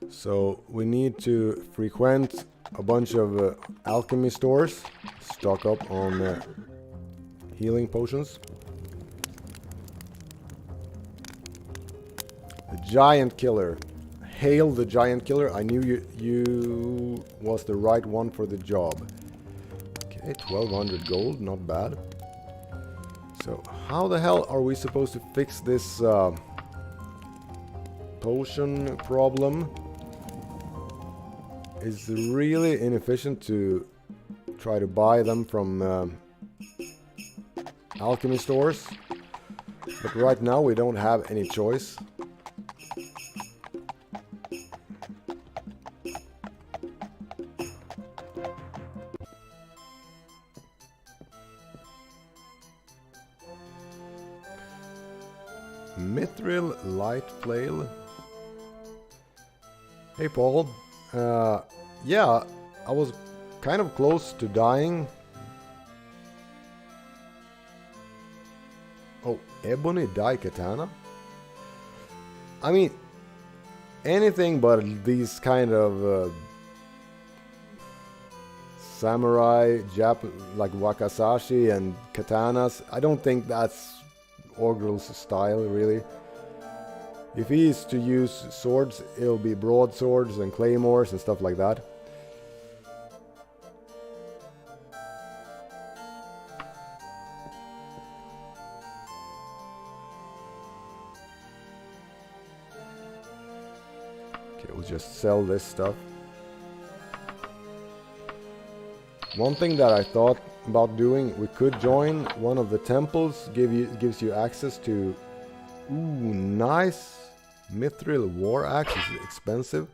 [SPEAKER 1] So we need to frequent a bunch of alchemy stores, stock up on healing potions. The giant killer. Hail the giant killer. I knew you was the right one for the job. Okay, 1200 gold, not bad. So how the hell are we supposed to fix this potion problem? It's really inefficient to try to buy them from alchemy stores. But right now we don't have any choice. Mithril light flail. Hey Paul. Yeah, I was kind of close to dying. Oh, ebony dye katana? I mean, anything but these kind of samurai, like wakasashi and katanas. I don't think that's Orgrul's style, really. If he is to use swords, it'll be broadswords and claymores and stuff like that. Okay, we'll just sell this stuff. One thing that I thought about doing, we could join one of the temples, gives you access to nice mithril war axe. Is expensive.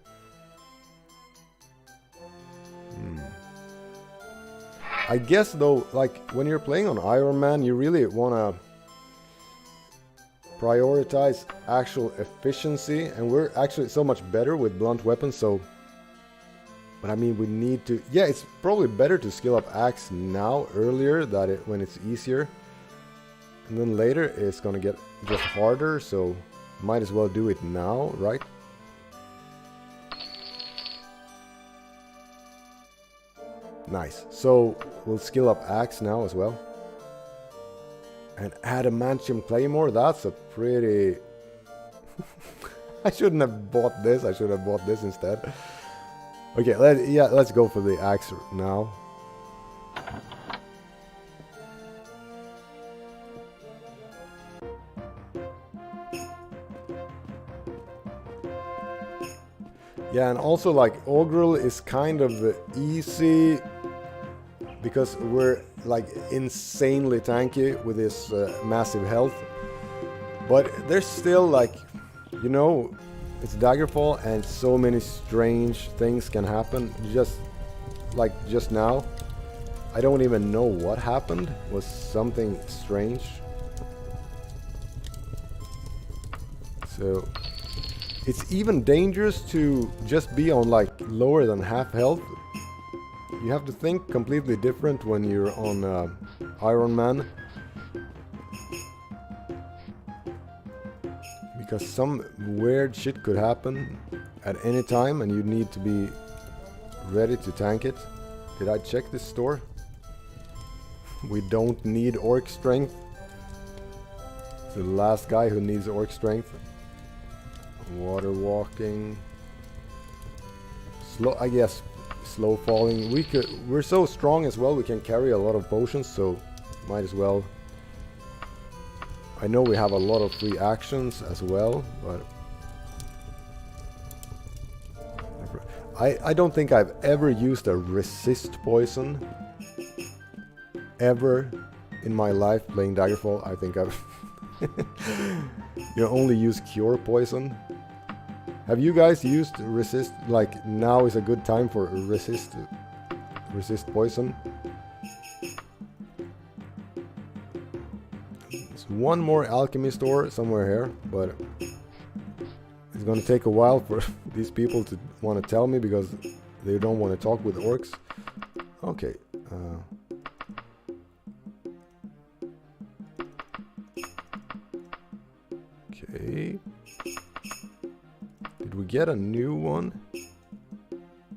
[SPEAKER 1] I guess though, like when you're playing on Iron Man, you really wanna prioritize actual efficiency, and we're actually so much better with blunt weapons, so but I mean we need to, yeah, it's probably better to skill up axe now earlier when it's easier, and then later it's gonna get just harder, so might as well do it now, right? Nice. So we'll skill up axe now as well. And adamantium claymore, that's a pretty... I shouldn't have bought this, I should have bought this instead. Okay, let's go for the axe now. Yeah, and also like Ogrul is kind of easy because we're like insanely tanky with his massive health. But there's still like, you know, it's Daggerfall, and so many strange things can happen. Just like just now, I don't even know what happened. It was something strange. So it's even dangerous to just be on like lower than half health. You have to think completely different when you're on Iron Man. Because some weird shit could happen at any time and you need to be ready to tank it. Did I check this store? We don't need orc strength. It's the last guy who needs orc strength. Water walking. Slow, I guess, slow falling. We're so strong as well, we can carry a lot of potions, so might as well. I know we have a lot of free actions as well, but I don't think I've ever used a resist poison ever in my life playing Daggerfall. I think I've you only use cure poison. Have you guys used resist? Like now is a good time for resist poison. There's one more alchemy store somewhere here, but it's gonna take a while for these people to want to tell me because they don't want to talk with orcs. Okay. Okay. Did we get a new one?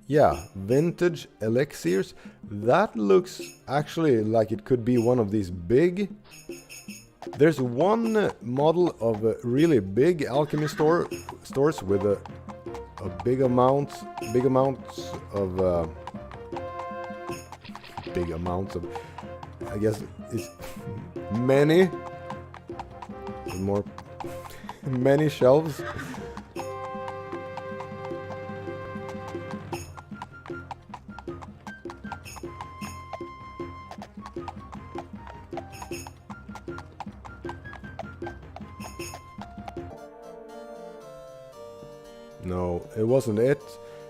[SPEAKER 1] Yeah, vintage elixirs. That looks actually like it could be one of these big. There's one model of a really big alchemy stores with a big amounts of I guess it's many more many shelves. No, it wasn't it.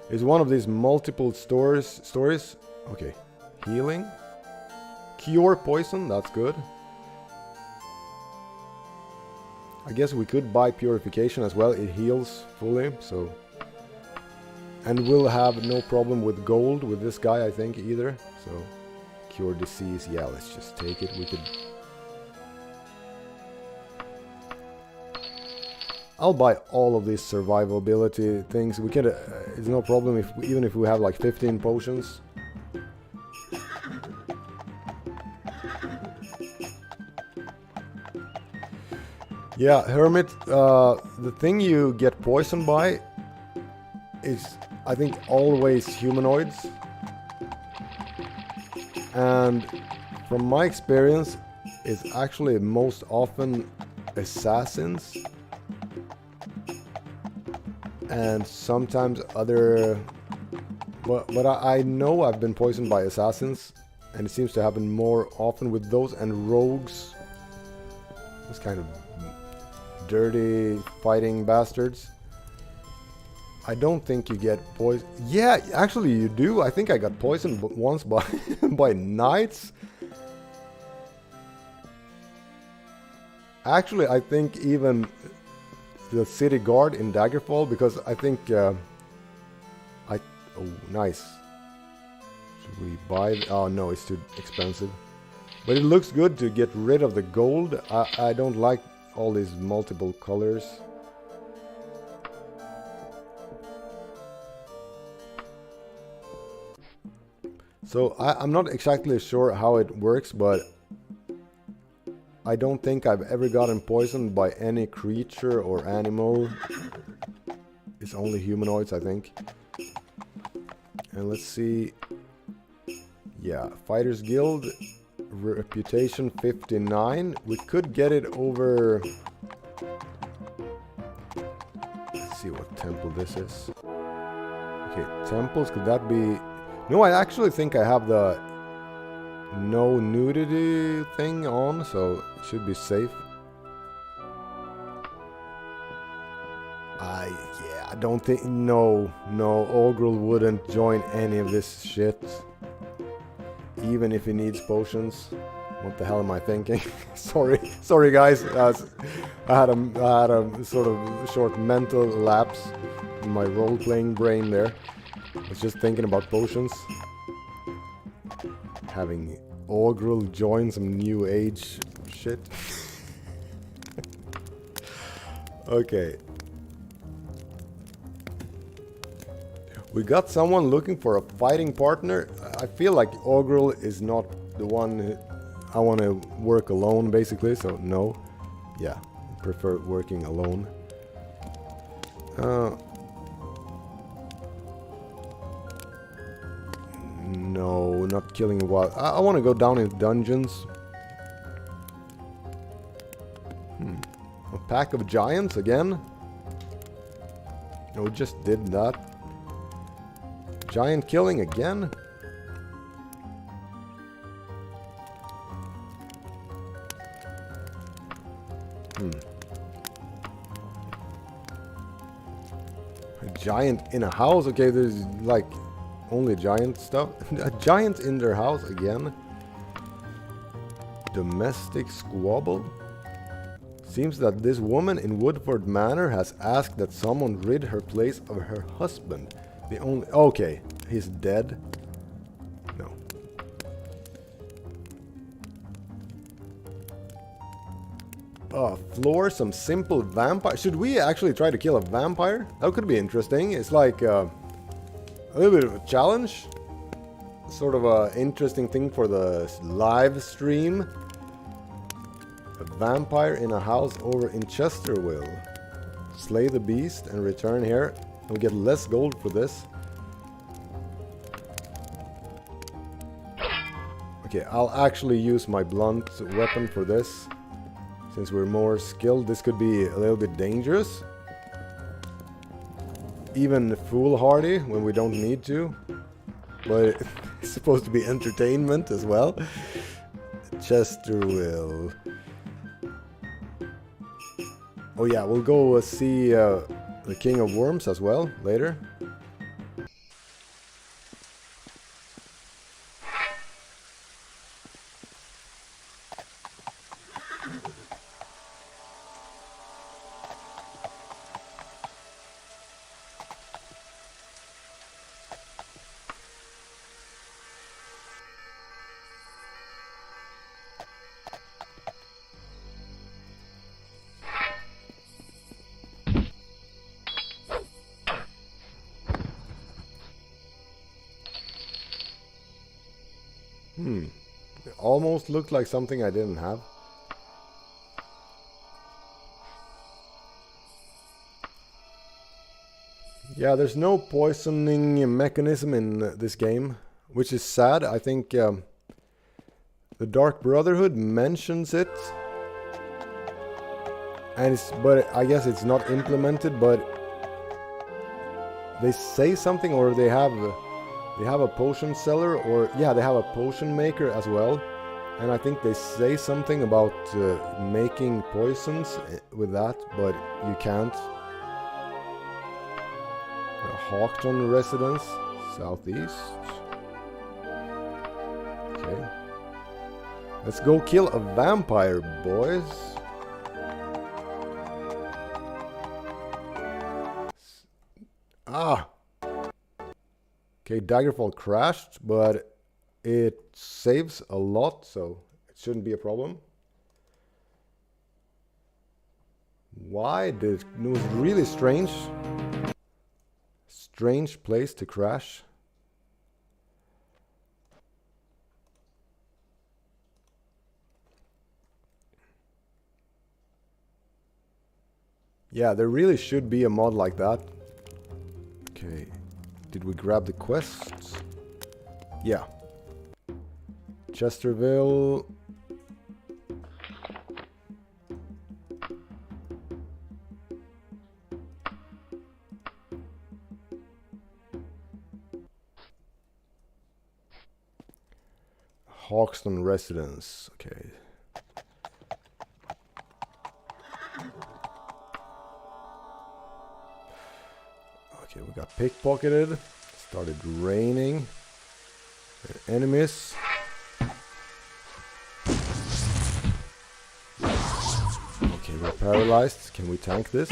[SPEAKER 1] It's one of these multiple stories. Okay. Healing. Cure poison, that's good. I guess we could buy purification as well. It heals fully, so. And we'll have no problem with gold with this guy, I think, either. So, cure disease, yeah, let's just take it. We could. I'll buy all of these survivability things. We can. It's no problem if even if we have like 15 potions. Yeah, Hermit. The thing you get poisoned by is, I think, always humanoids. And from my experience, it's actually most often assassins. And sometimes other... But I know I've been poisoned by assassins. And it seems to happen more often with those and rogues. Those kind of dirty fighting bastards. I don't think you get poisoned. Yeah, actually you do. I think I got poisoned once by by knights. Actually, I think even the city guard in Daggerfall, because I think oh, nice. Should we buy? Oh no, it's too expensive. But it looks good to get rid of the gold. I don't like all these multiple colors. So I'm not exactly sure how it works, but I don't think I've ever gotten poisoned by any creature or animal. It's only humanoids, I think. And let's see. Yeah, Fighters Guild, reputation 59. We could get it over... Let's see what temple this is. Okay, temples, could that be... No, I actually think I have the no nudity thing on, so it should be safe. Yeah, I don't think... No, Ogrel wouldn't join any of this shit. Even if he needs potions. What the hell am I thinking? sorry guys. I had a sort of short mental lapse in my role-playing brain there. I was just thinking about potions. Having Ogrel join some new age shit. Okay. We got someone looking for a fighting partner. I feel like Ogrel is not the one I want to work alone, basically, so no. Yeah, I prefer working alone. No, not killing wild. I want to go down in dungeons. A pack of giants again? No, we just did that. Giant killing again? A giant in a house? Okay, there's like only giant stuff. A giant in their house again? Domestic squabble? Seems that this woman in Woodford Manor has asked that someone rid her place of her husband. The only... Okay, he's dead. No. Floor some simple vampire. Should we actually try to kill a vampire? That could be interesting. It's like a little bit of a challenge. Sort of a interesting thing for the live stream. A vampire in a house over in Chesterville. Slay the beast and return here. We get less gold for this. Okay, I'll actually use my blunt weapon for this. Since we're more skilled, this could be a little bit dangerous. Even foolhardy when we don't need to. But it's supposed to be entertainment as well. Chesterville. Oh yeah, we'll go see the King of Worms as well later. It almost looked like something I didn't have. Yeah, there's no poisoning mechanism in this game, which is sad. I think the Dark Brotherhood mentions it, and but I guess it's not implemented. But they say something, or they have a potion seller, or yeah, they have a potion maker as well. And I think they say something about making poisons with that, but you can't. Hawkton residence, southeast. Okay. Let's go kill a vampire, boys. Ah! Okay, Daggerfall crashed, but it saves a lot, so it shouldn't be a problem. Why did it was really strange. Strange place to crash. Yeah, there really should be a mod like that. Okay. Did we grab the quests? Yeah. Chesterville. Hawkston residence. Okay. got pickpocketed. Started raining. Enemies. Okay, we're paralyzed. Can we tank this?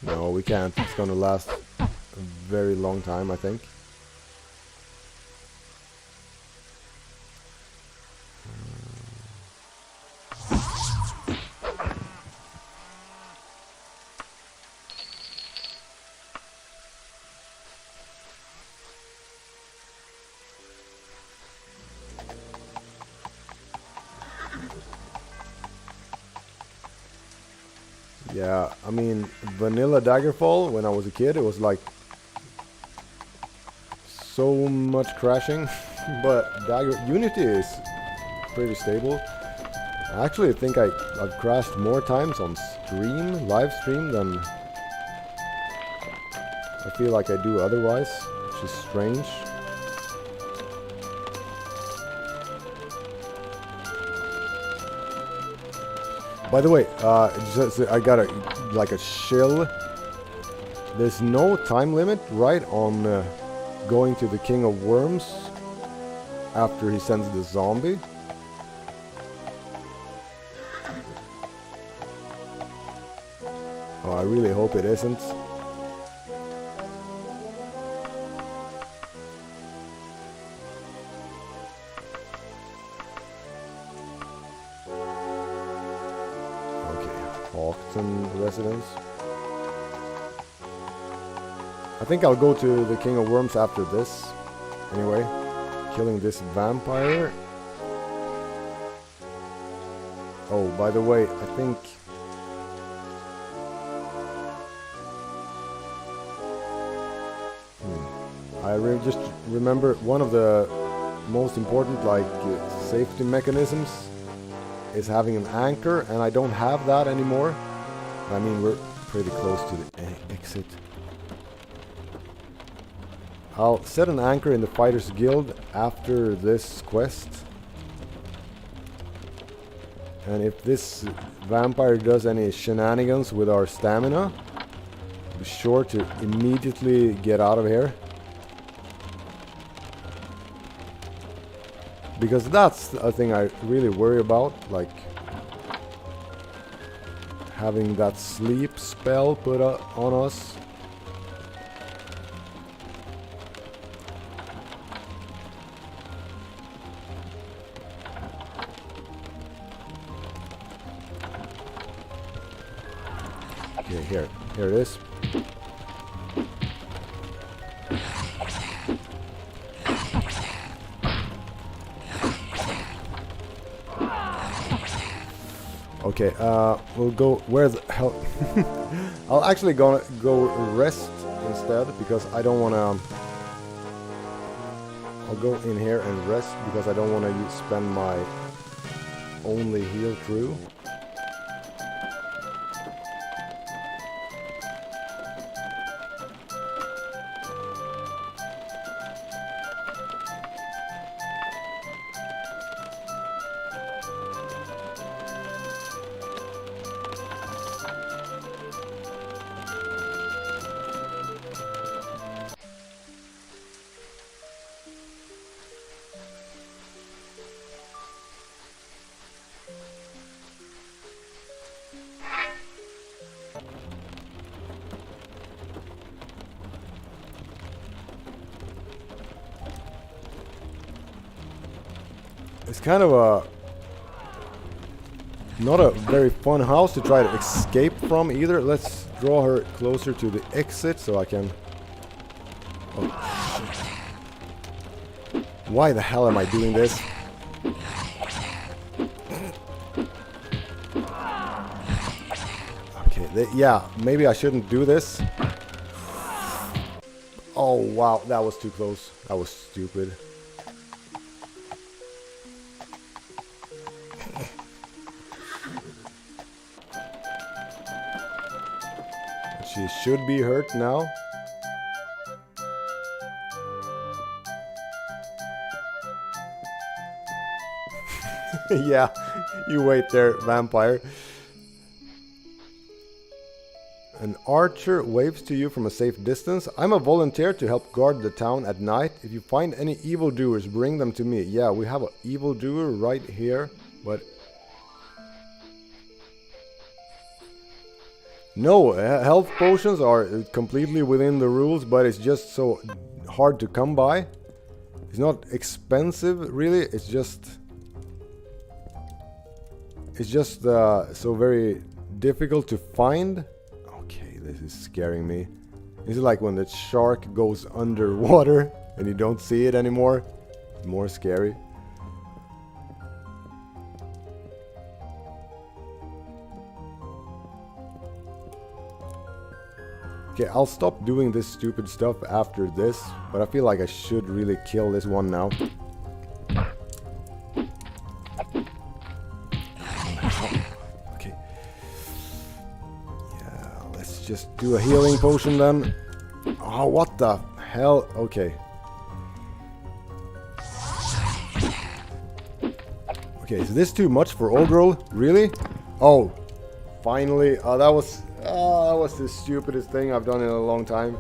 [SPEAKER 1] No, we can't. It's gonna last a very long time, I think. Yeah, I mean, vanilla Daggerfall, when I was a kid, it was like so much crashing, but Unity is pretty stable. I actually think I've crashed more times on live stream, than I feel like I do otherwise, which is strange. By the way, I got a shill. There's no time limit, right, on going to the King of Worms after he sends the zombie. Oh, I really hope it isn't. Residence. I think I'll go to the King of Worms after this. Anyway, killing this vampire. Oh, by the way, I think just remember one of the most important safety mechanisms is having an anchor, and I don't have that anymore. I mean, we're pretty close to the exit. I'll set an anchor in the Fighters Guild after this quest. And if this vampire does any shenanigans with our stamina, be sure to immediately get out of here. Because that's a thing I really worry about, like having that sleep spell put on us. Okay, here it is. Okay, we'll go. Where the hell? I'll actually go rest instead, because I don't wanna. I'll go in here and rest because I don't wanna spend my only heal through. It's kind of not a very fun house to try to escape from either. Let's draw her closer to the exit so I can... Oh, shit. Why the hell am I doing this? Okay, yeah, maybe I shouldn't do this. Oh wow, that was too close. That was stupid. She should be hurt now. Yeah, you wait there, vampire. An archer waves to you from a safe distance. I'm a volunteer to help guard the town at night. If you find any evildoers, bring them to me. Yeah, we have an evildoer right here, but... No, health potions are completely within the rules, but it's just so hard to come by. It's not expensive, really. It's just so very difficult to find. Okay, this is scaring me. This is like when the shark goes underwater and you don't see it anymore. It's more scary. Okay, I'll stop doing this stupid stuff after this, but I feel like I should really kill this one now. Okay. Yeah, let's just do a healing potion then. Oh, what the hell? Okay. Okay, is this too much for Ogrel? Really? Oh, finally. Oh, that was the stupidest thing I've done in a long time.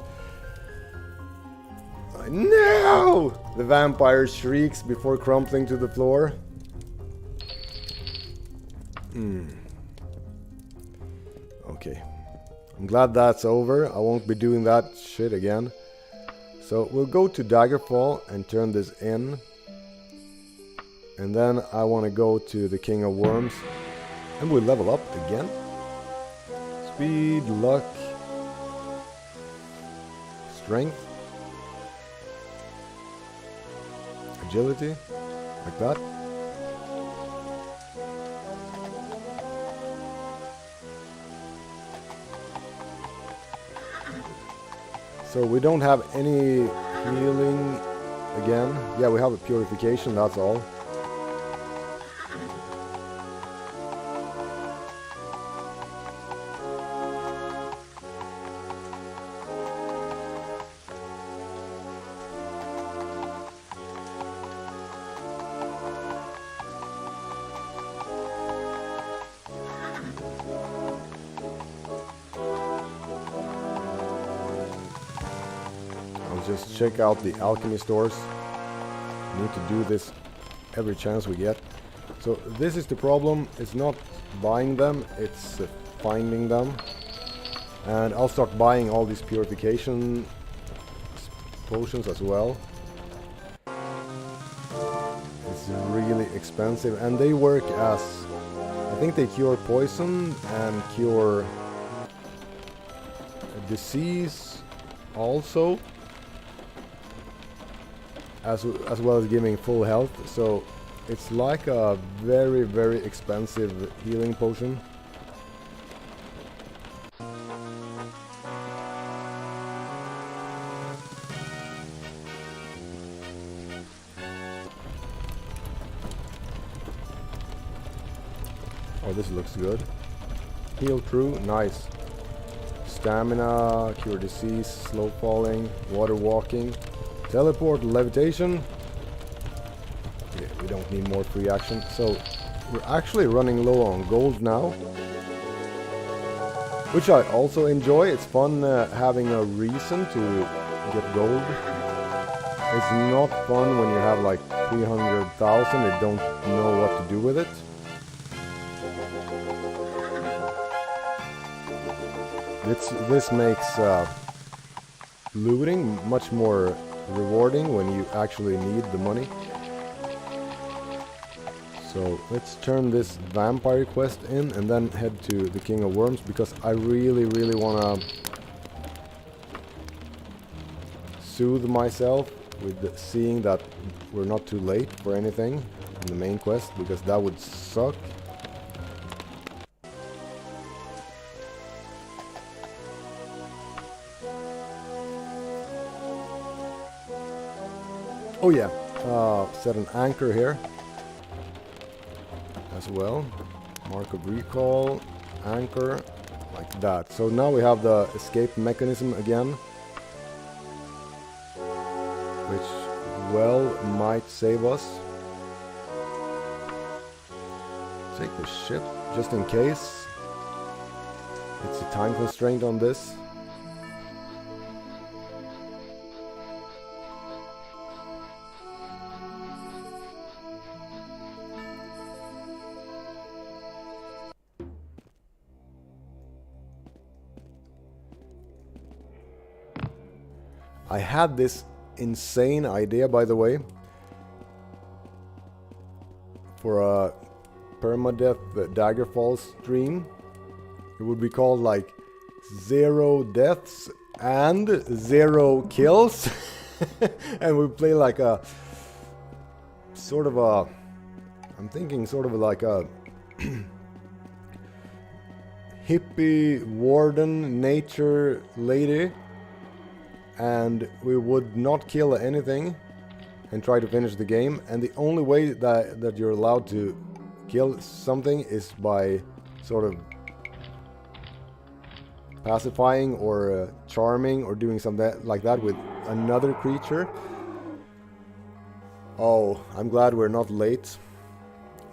[SPEAKER 1] No! The vampire shrieks before crumpling to the floor. Okay. I'm glad that's over. I won't be doing that shit again. So we'll go to Daggerfall and turn this in. And then I want to go to the King of Worms. And we'll level up again. Speed, luck, strength, agility, like that. So we don't have any healing again. Yeah, we have a purification, that's all. Just check out the alchemy stores. We need to do this every chance we get. So this is the problem. It's not buying them, it's finding them. And I'll start buying all these purification potions as well. It's really expensive and they work as... I think they cure poison and cure disease also. As well as giving full health, so it's like a very, very expensive healing potion. Oh, this looks good. Heal true, nice. Stamina, cure disease, slow falling, water walking. Teleport, levitation. Yeah, we don't need more free action. So we're actually running low on gold now, which I also enjoy. It's fun having a reason to get gold. It's not fun when you have like 300,000 and don't know what to do with it. This makes looting much more rewarding when you actually need the money. So let's turn this vampire quest in and then head to the King of Worms, because I really, really want to soothe myself with seeing that we're not too late for anything in the main quest, because that would suck. Oh yeah, set an anchor here as well. Mark of recall, anchor, like that. So now we have the escape mechanism again, which well might save us. Take the ship just in case. It's a time constraint on this. I had this insane idea, by the way, for a permadeath Daggerfall stream. It would be called like 0 deaths and 0 kills. And we play like a sort of a, I'm thinking sort of like a hippie warden nature lady, and we would not kill anything and try to finish the game. And the only way that you're allowed to kill something is by sort of pacifying or charming or doing something like that with another creature. Oh, I'm glad we're not late.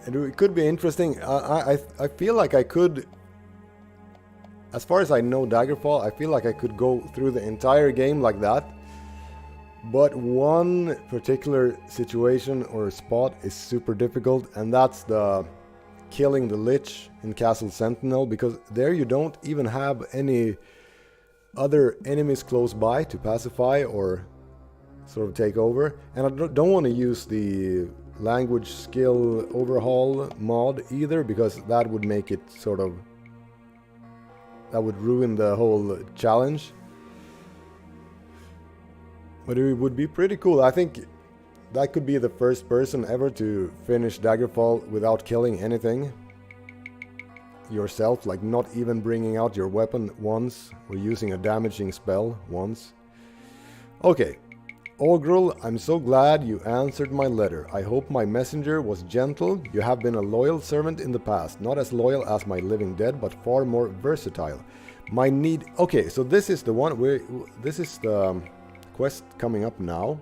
[SPEAKER 1] It could be interesting. I feel like I could, as far as I know Daggerfall, I feel like I could go through the entire game like that. But one particular situation or spot is super difficult, and that's the killing the Lich in Castle Sentinel, because there you don't even have any other enemies close by to pacify or sort of take over. And I don't want to use the language skill overhaul mod either, because that would make it sort of, that would ruin the whole challenge. But it would be pretty cool. I think that could be the first person ever to finish Daggerfall without killing anything yourself, like not even bringing out your weapon once or using a damaging spell once. Okay, Ogrul, I'm so glad you answered my letter. I hope my messenger was gentle. You have been a loyal servant in the past, not as loyal as my living dead, but far more versatile. My need... Okay, so this is the one where... This is the quest coming up now.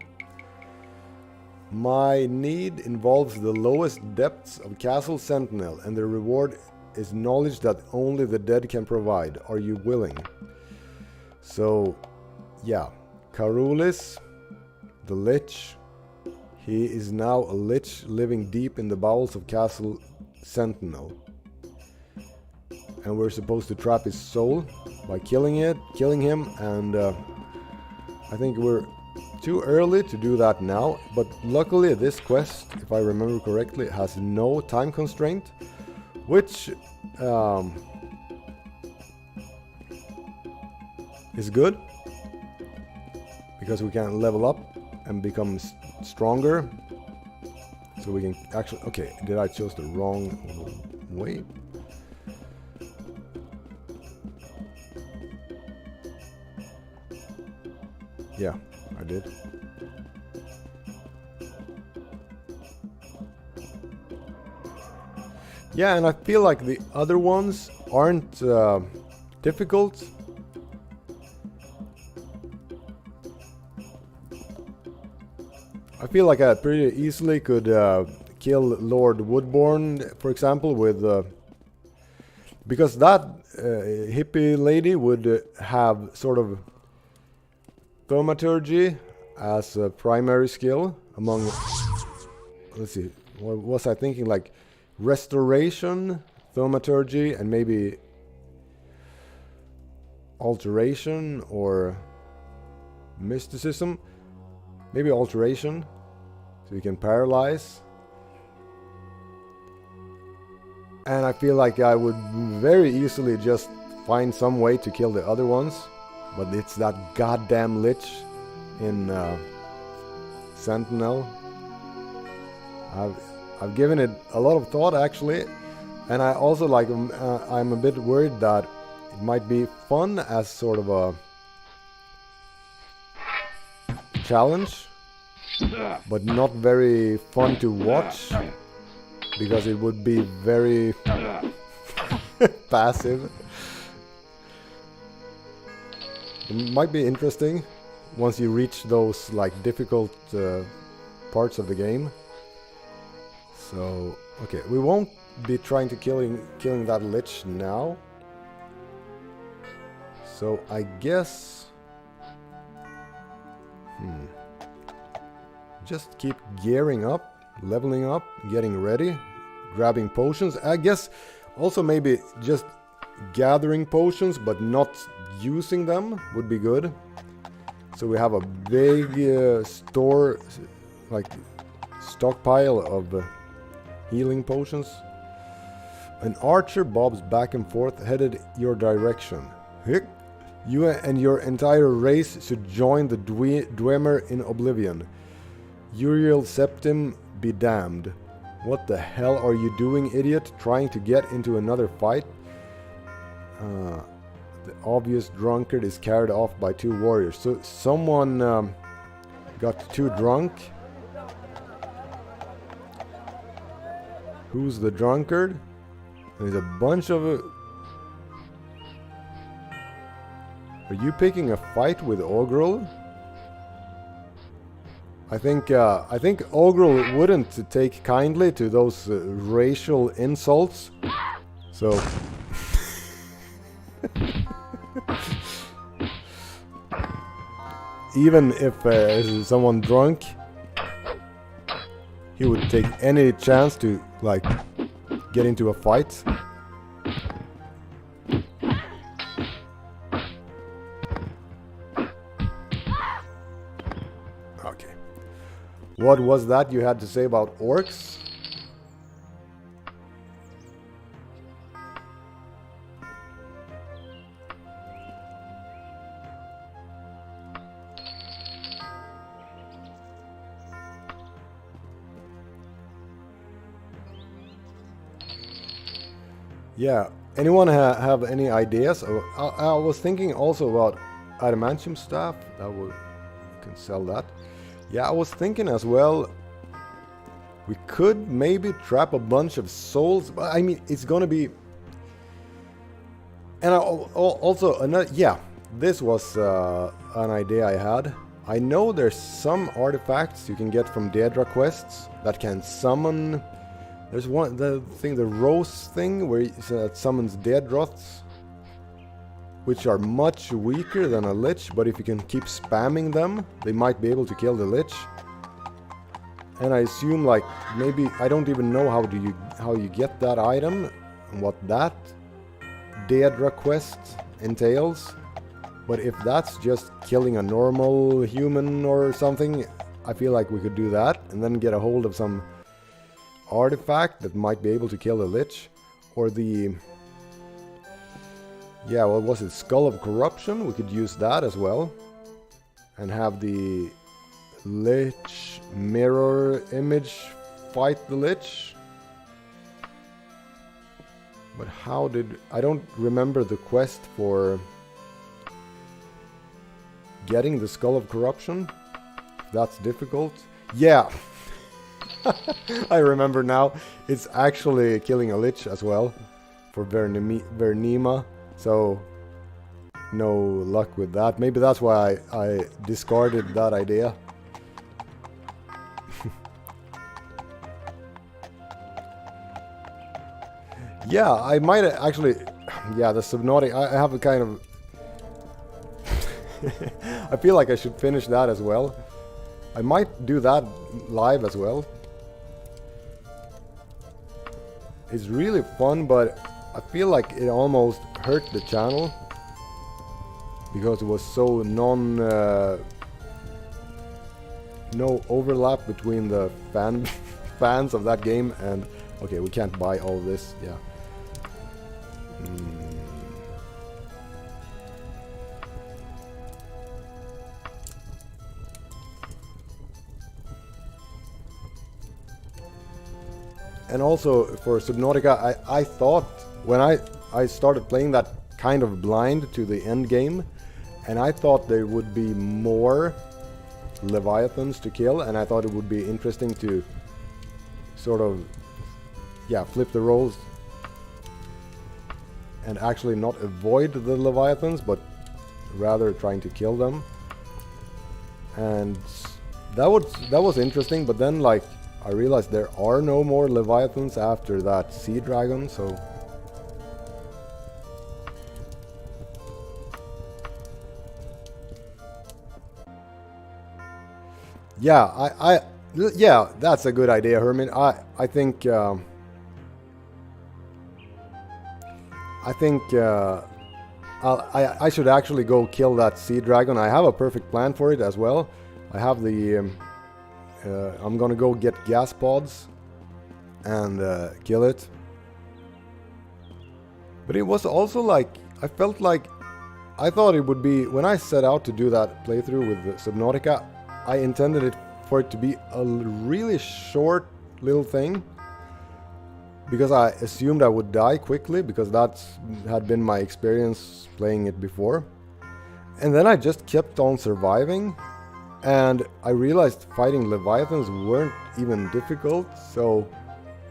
[SPEAKER 1] My need involves the lowest depths of Castle Sentinel, and the reward is knowledge that only the dead can provide. Are you willing? So, yeah. Carulis, the Lich. He is now a Lich living deep in the bowels of Castle Sentinel. And we're supposed to trap his soul by killing him, and I think we're too early to do that now, but luckily this quest, if I remember correctly, has no time constraint, which is good, because we can level up and become stronger, so we can actually... Okay, did I choose the wrong way? Yeah, I did. Yeah, and I feel like the other ones aren't difficult. I feel like I pretty easily could kill Lord Woodborne, for example, with... because that hippie lady would have sort of thaumaturgy as a primary skill among... Let's see, what was I thinking? Like restoration, thaumaturgy, and maybe alteration or mysticism. Maybe alteration, so you can paralyze. And I feel like I would very easily just find some way to kill the other ones. But it's that goddamn Lich in Sentinel. I've given it a lot of thought, actually, and I also like... I'm a bit worried that it might be fun as sort of a challenge, but not very fun to watch, because it would be very passive. It might be interesting once you reach those like difficult parts of the game. So, okay, we won't be trying to killing that Lich now. So I guess... Just keep gearing up, leveling up, getting ready, grabbing potions. I guess also maybe just gathering potions but not using them would be good. So we have a big stockpile of healing potions. An archer bobs back and forth, headed your direction. You and your entire race should join the Dwemer in Oblivion. Uriel Septim be damned. What the hell are you doing, idiot? Trying to get into another fight? The obvious drunkard is carried off by two warriors. So someone got too drunk. Who's the drunkard? There's a bunch of... Are you picking a fight with Ogrel? I think Ogrel wouldn't take kindly to those racial insults. So... Even if someone drunk, he would take any chance to, like, get into a fight. Okay. What was that you had to say about orcs? Yeah, anyone have any ideas? I was thinking also about adamantium staff. You can sell that. Yeah, I was thinking as well, we could maybe trap a bunch of souls, but I mean, it's gonna be... And also, yeah, this was an idea I had. I know there's some artifacts you can get from Daedra quests that can summon... There's one, the rose thing, where it summons Daedroths, which are much weaker than a lich, but if you can keep spamming them, they might be able to kill the lich. And I assume, like, maybe, I don't even know how you get that item, and what that Daedra quest entails. But if that's just killing a normal human or something, I feel like we could do that, and then get a hold of some artifact that might be able to kill the lich, or the... Yeah, what was it? Skull of Corruption? We could use that as well. And have the lich mirror image fight the lich. But how did... I don't remember the quest for getting the Skull of Corruption. That's difficult. Yeah! I remember now. It's actually killing a lich as well for Vernima. So no luck with that. Maybe that's why I discarded that idea. Yeah, I might actually... Yeah, the Subnautic... I have a kind of... I feel like I should finish that as well. I might do that live as well. It's really fun, but I feel like it almost hurt the channel because it was so no overlap between the fans of that game and... Okay, we can't buy all this, yeah. And also for Subnautica, I thought when I started playing that kind of blind to the end game, and I thought there would be more Leviathans to kill, and I thought it would be interesting to sort of, yeah, flip the roles and actually not avoid the Leviathans, but rather trying to kill them. And that was interesting, but then, like, I realized there are no more Leviathans after that Sea Dragon, so... Yeah, yeah, that's a good idea, Herman. I think I should actually go kill that sea dragon. I have a perfect plan for it as well. I have the I'm gonna go get gas pods and kill it. But it was also like, I felt like, I thought it would be, when I set out to do that playthrough with Subnautica, I intended it for it to be a really short little thing. Because I assumed I would die quickly, because that had been my experience playing it before. And then I just kept on surviving. And I realized fighting Leviathans weren't even difficult, so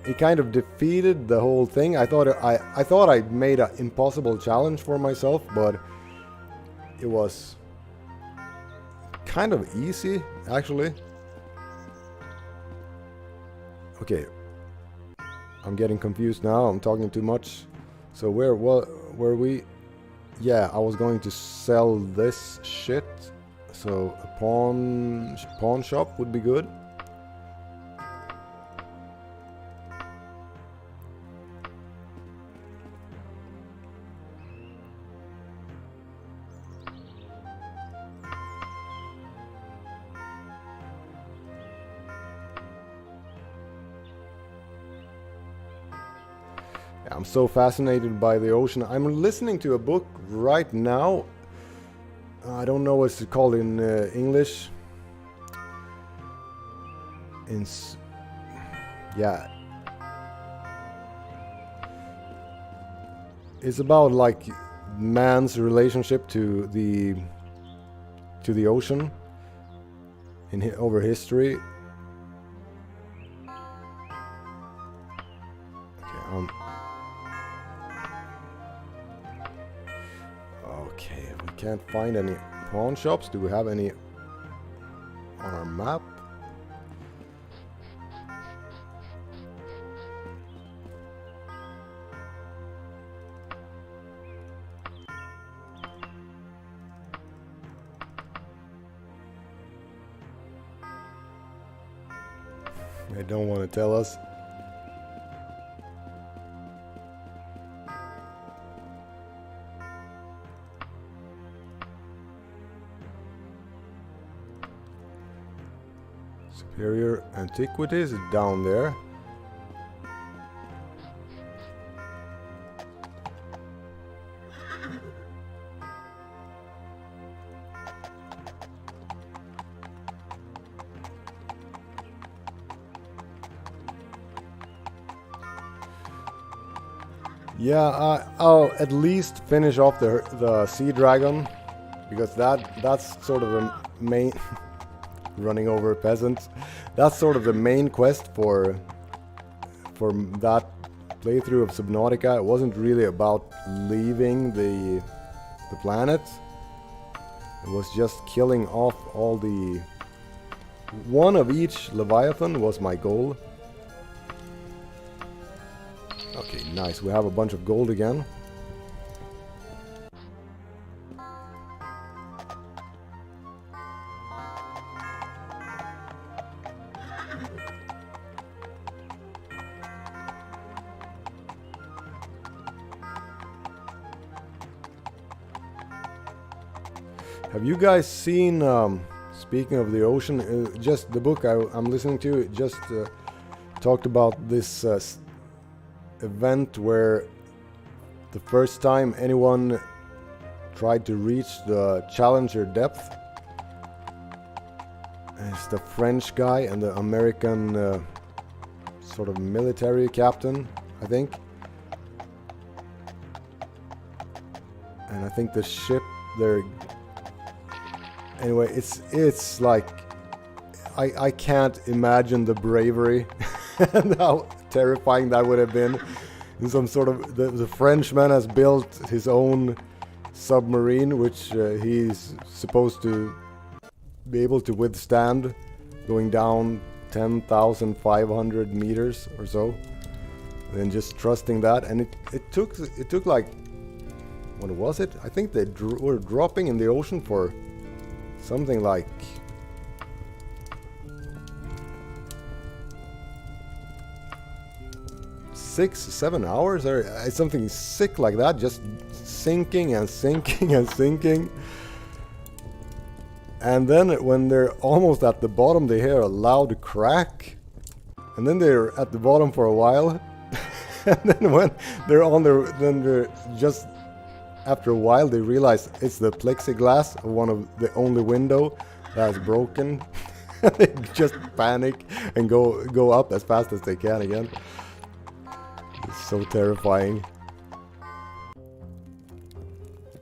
[SPEAKER 1] it kind of defeated the whole thing. I thought I made an impossible challenge for myself, but it was kind of easy, actually. Okay, I'm getting confused now. I'm talking too much. So where were we? Yeah, I was going to sell this shit. So a pawn shop would be good. I'm so fascinated by the ocean. I'm listening to a book right now. I don't know what's it called in English. Yeah. It's about like man's relationship to the ocean over history. Okay, we can't find any pawn shops. Do we have any on our map? They don't want to tell us. Superior Antiquities is down there. Yeah, I'll at least finish off the sea dragon, because that's sort of the main running over peasants. That's sort of the main quest for that playthrough of Subnautica. It wasn't really about leaving the planet. It was just killing off all the... One of each Leviathan was my goal. Okay, nice. We have a bunch of gold again. Have you guys seen, speaking of the ocean, just the book I'm listening to, just talked about this event where the first time anyone tried to reach the Challenger depth. It's the French guy and the American sort of military captain, I think. And I think the ship there... Anyway, it's like... I can't imagine the bravery and how terrifying that would have been. In some sort of... The Frenchman has built his own submarine, which he's supposed to be able to withstand going down 10,500 meters or so. And just trusting that. And it took like... What was it? I think they were dropping in the ocean for something like 6-7 hours or something sick like that, just sinking and sinking and sinking. And then when they're almost at the bottom, they hear a loud crack, and then they're at the bottom for a while. And then when they're on their, then they're just after a while they realize it's the plexiglass of one of the only window that's broken. They just panic and go up as fast as they can again. It's so terrifying.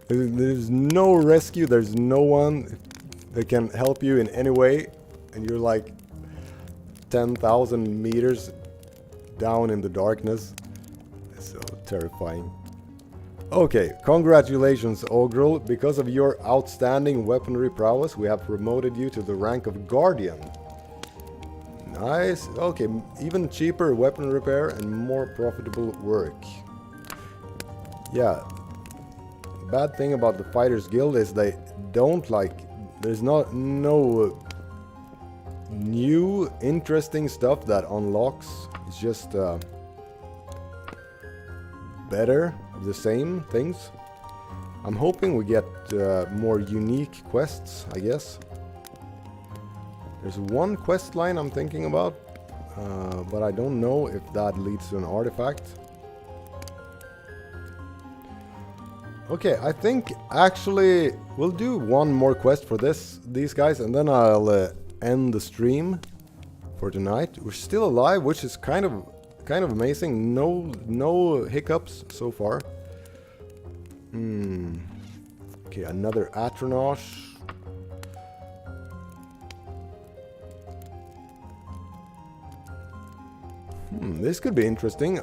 [SPEAKER 1] There's no rescue, there's no one that can help you in any way, and you're like 10,000 meters down in the darkness. It's so terrifying. Okay, congratulations, Ogrel. Because of your outstanding weaponry prowess, we have promoted you to the rank of Guardian. Nice. Okay, even cheaper weapon repair and more profitable work. Yeah. Bad thing about the Fighters Guild is they don't like... There's no new interesting stuff that unlocks. It's just better of the same things. I'm hoping we get more unique quests, I guess. There's one quest line I'm thinking about, but I don't know if that leads to an artifact. Okay, I think actually we'll do one more quest for these guys, and then I'll end the stream for tonight. We're still alive, which is kind of amazing. No hiccups so far. Okay, another Atronosh. This could be interesting.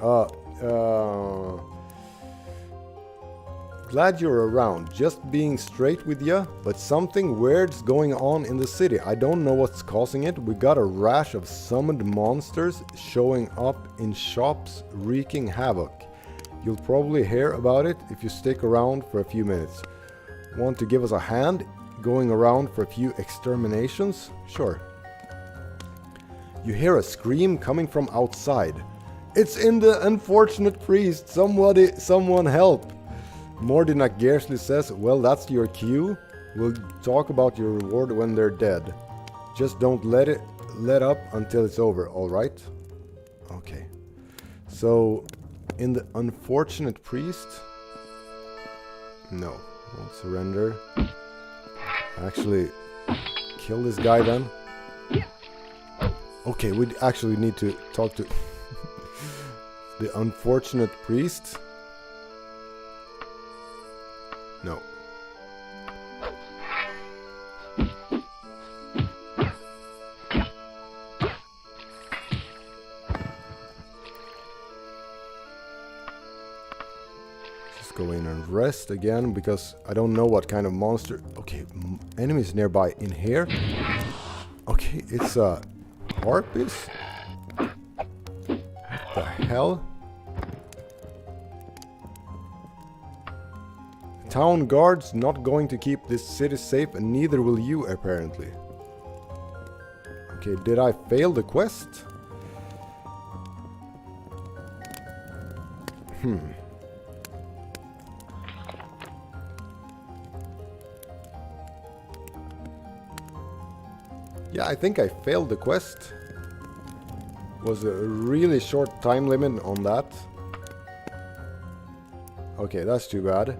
[SPEAKER 1] Glad you're around. Just being straight with ya, but something weird's going on in the city. I don't know what's causing it. We got a rash of summoned monsters showing up in shops, wreaking havoc. You'll probably hear about it if you stick around for a few minutes. Want to give us a hand going around for a few exterminations? Sure. You hear a scream coming from outside. It's in the unfortunate priest. Someone help. Mordinak Gersley says, well, that's your cue. We'll talk about your reward when they're dead. Just don't let up until it's over, alright? Okay. So, in the unfortunate priest... No, won't surrender. Actually, kill this guy then. Okay, we actually need to talk to the unfortunate priest. No. Just go in and rest again, because I don't know what kind of monster... Okay, enemies nearby in here. Okay, it's a harpist? What the hell? Town guard's not going to keep this city safe, and neither will you, apparently. Okay, did I fail the quest? Yeah, I think I failed the quest. Was a really short time limit on that. Okay, that's too bad.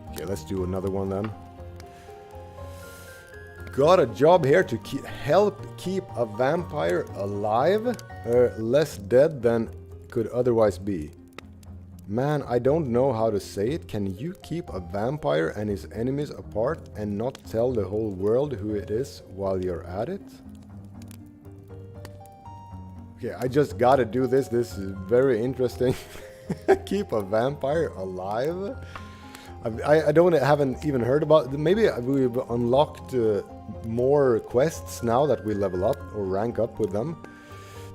[SPEAKER 1] Okay, let's do another one then. Got a job here to help keep a vampire alive, less dead than could otherwise be. Man, I don't know how to say it. Can you keep a vampire and his enemies apart and not tell the whole world who it is while you're at it? Okay, I just gotta do this. This is very interesting. Keep a vampire alive? haven't even heard about... Maybe we've unlocked more quests now that we level up or rank up with them.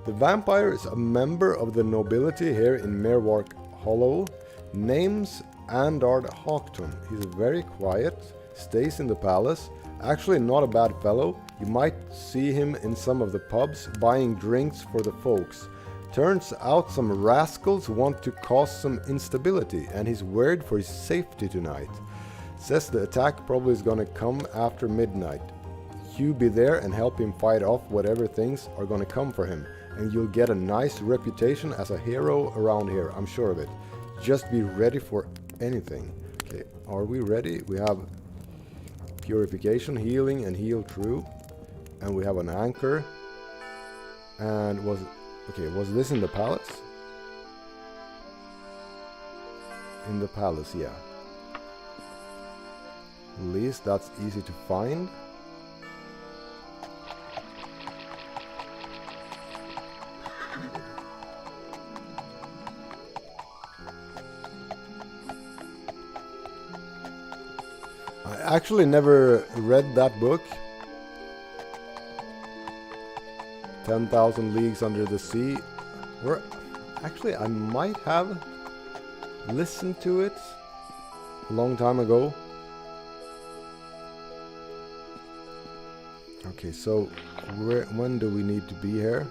[SPEAKER 1] The vampire is a member of the nobility here in Merwark Hollow. Name's Andard Hawktun. He's very quiet, stays in the palace. Actually not a bad fellow. You might see him in some of the pubs buying drinks for the folks. Turns out some rascals want to cause some instability, and he's worried for his safety tonight. Says the attack probably is gonna come after midnight. You be there and help him fight off whatever things are gonna come for him, and you'll get a nice reputation as a hero around here, I'm sure of it. Just be ready for anything. Okay, are we ready? We have purification, healing, and heal true. And we have an anchor. And was this in the palace? In the palace, yeah. At least that's easy to find. I actually never read that book. 10,000 Leagues Under the Sea. Or actually I might have listened to it a long time ago. Okay, so when do we need to be here?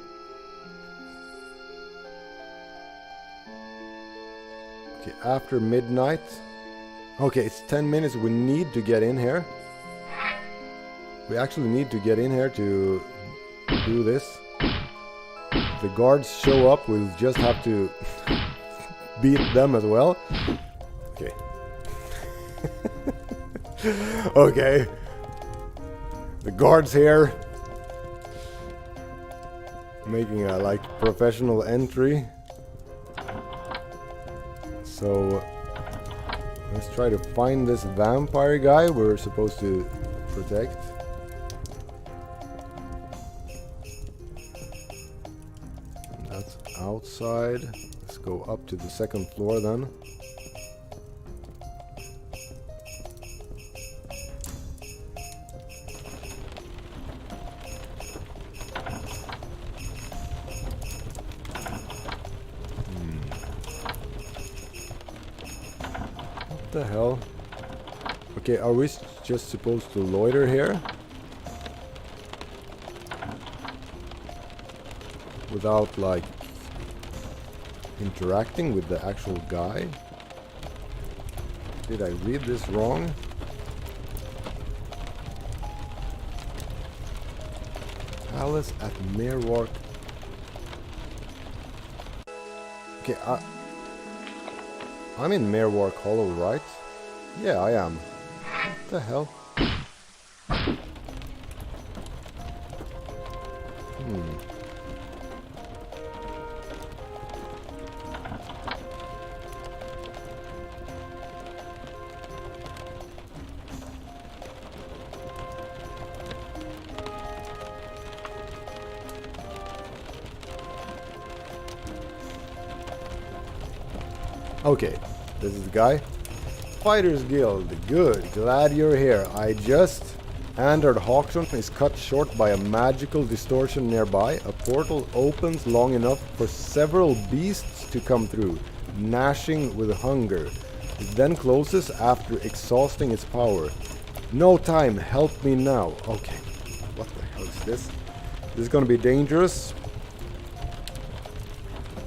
[SPEAKER 1] Okay, after midnight. Okay, it's 10 minutes. We need to get in here. We actually need to get in here to do this. If the guards show up, we'll just have to beat them as well. Okay. Okay. The guards here. Making a like professional entry. So let's try to find this vampire guy we're supposed to protect. And that's outside. Let's go up to the second floor then. What the hell? Okay, are we just supposed to loiter here? Without like interacting with the actual guy? Did I read this wrong? Palace at Merwark. Okay, I'm in Merwark Hollow, right? Yeah, I am. What the hell? Okay, this is the guy. Fighters Guild, good, glad you're here. I just entered Hawkstone is cut short by a magical distortion nearby. A portal opens long enough for several beasts to come through, gnashing with hunger. It then closes after exhausting its power. No time, help me now. Okay, what the hell is this? This is gonna be dangerous.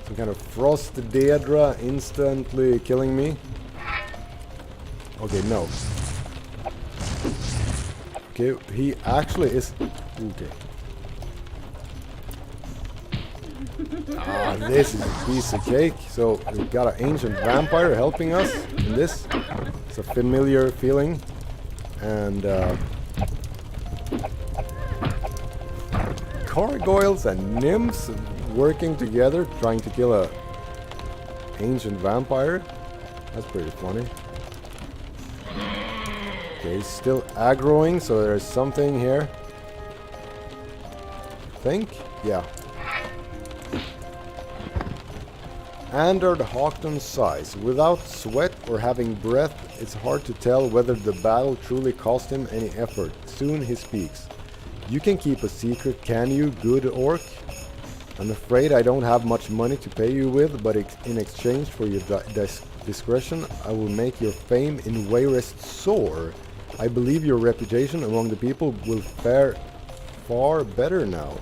[SPEAKER 1] Some kind of frost Daedra instantly killing me. Okay, no. Okay, he actually is... Okay. Ah, this is a piece of cake. So, we've got an ancient vampire helping us in this. It's a familiar feeling. And, gargoyles and nymphs working together, trying to kill a ancient vampire. That's pretty funny. Okay, he's still aggroing, so there's something here. I think? Yeah. Andard Hawkton's size. Without sweat or having breath, it's hard to tell whether the battle truly cost him any effort. Soon he speaks. You can keep a secret, can you, good orc? I'm afraid I don't have much money to pay you with, but in exchange for your discretion, I will make your fame in Wayrest soar. I believe your reputation among the people will fare far better now.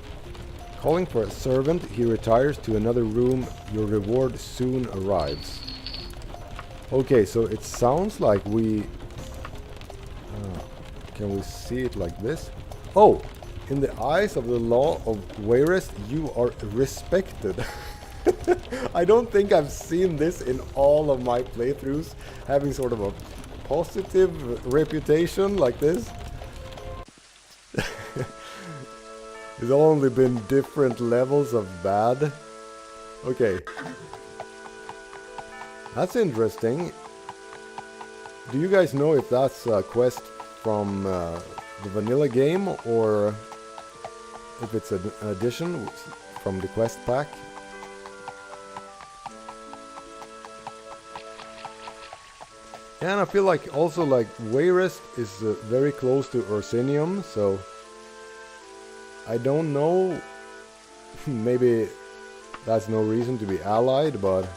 [SPEAKER 1] Calling for a servant, he retires to another room. Your reward soon arrives. Okay, so it sounds like we... can we see it like this? Oh! In the eyes of the law of Wayrest, you are respected. I don't think I've seen this in all of my playthroughs, having sort of a positive reputation like this. There's only been different levels of bad. Okay. That's interesting. Do you guys know if that's a quest from the vanilla game or if it's an addition from the quest pack? Yeah, and I feel like also like Wayrest is very close to Ursinium, so I don't know. Maybe that's no reason to be allied, but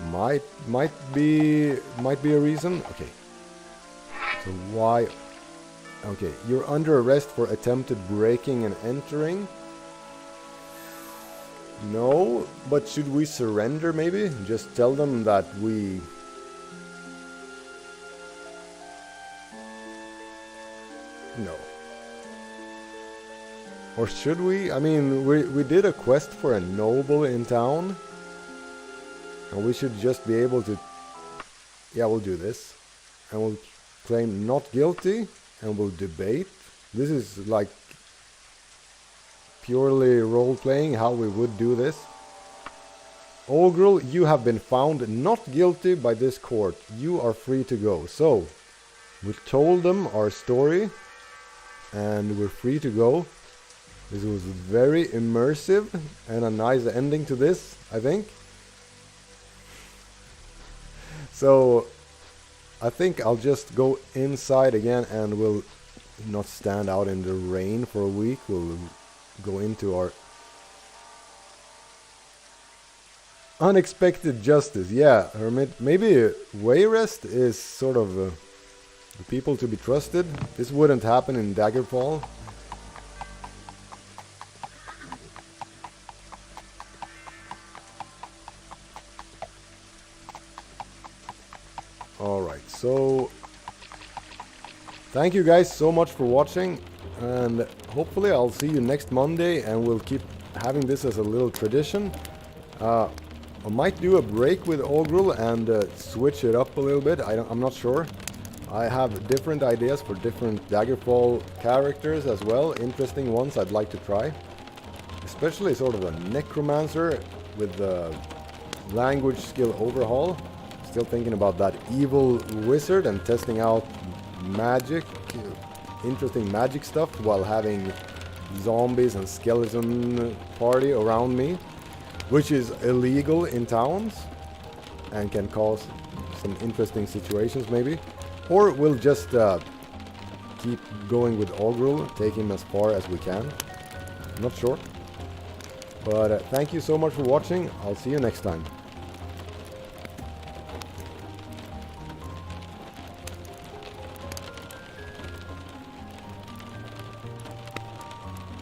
[SPEAKER 1] might be a reason. Okay. So why? Okay, you're under arrest for attempted breaking and entering. No, but should we surrender maybe? Just tell them that we... No. Or should we? I mean, we did a quest for a noble in town. And we should just be able to... Yeah, we'll do this. And we'll claim not guilty. And we'll debate. This is like purely role-playing how we would do this. Ogrel, you have been found not guilty by this court. You are free to go. So, we told them our story. And we're free to go. This was very immersive and a nice ending to this, I think. So, I think I'll just go inside again and we'll not stand out in the rain for a week. We'll go into our unexpected justice. Yeah, Hermit. Maybe Wayrest is sort of the people to be trusted. This wouldn't happen in Daggerfall. Alright, so thank you guys so much for watching, and hopefully I'll see you next Monday and we'll keep having this as a little tradition. I might do a break with Ogrel and switch it up a little bit. I'm not sure. I have different ideas for different Daggerfall characters as well, interesting ones I'd like to try. Especially sort of a necromancer with the language skill overhaul. Still thinking about that evil wizard and testing out magic, interesting magic stuff while having zombies and skeleton party around me, which is illegal in towns and can cause some interesting situations maybe. Or we'll just keep going with Ogrel, take him as far as we can. I'm not sure. But thank you so much for watching. I'll see you next time.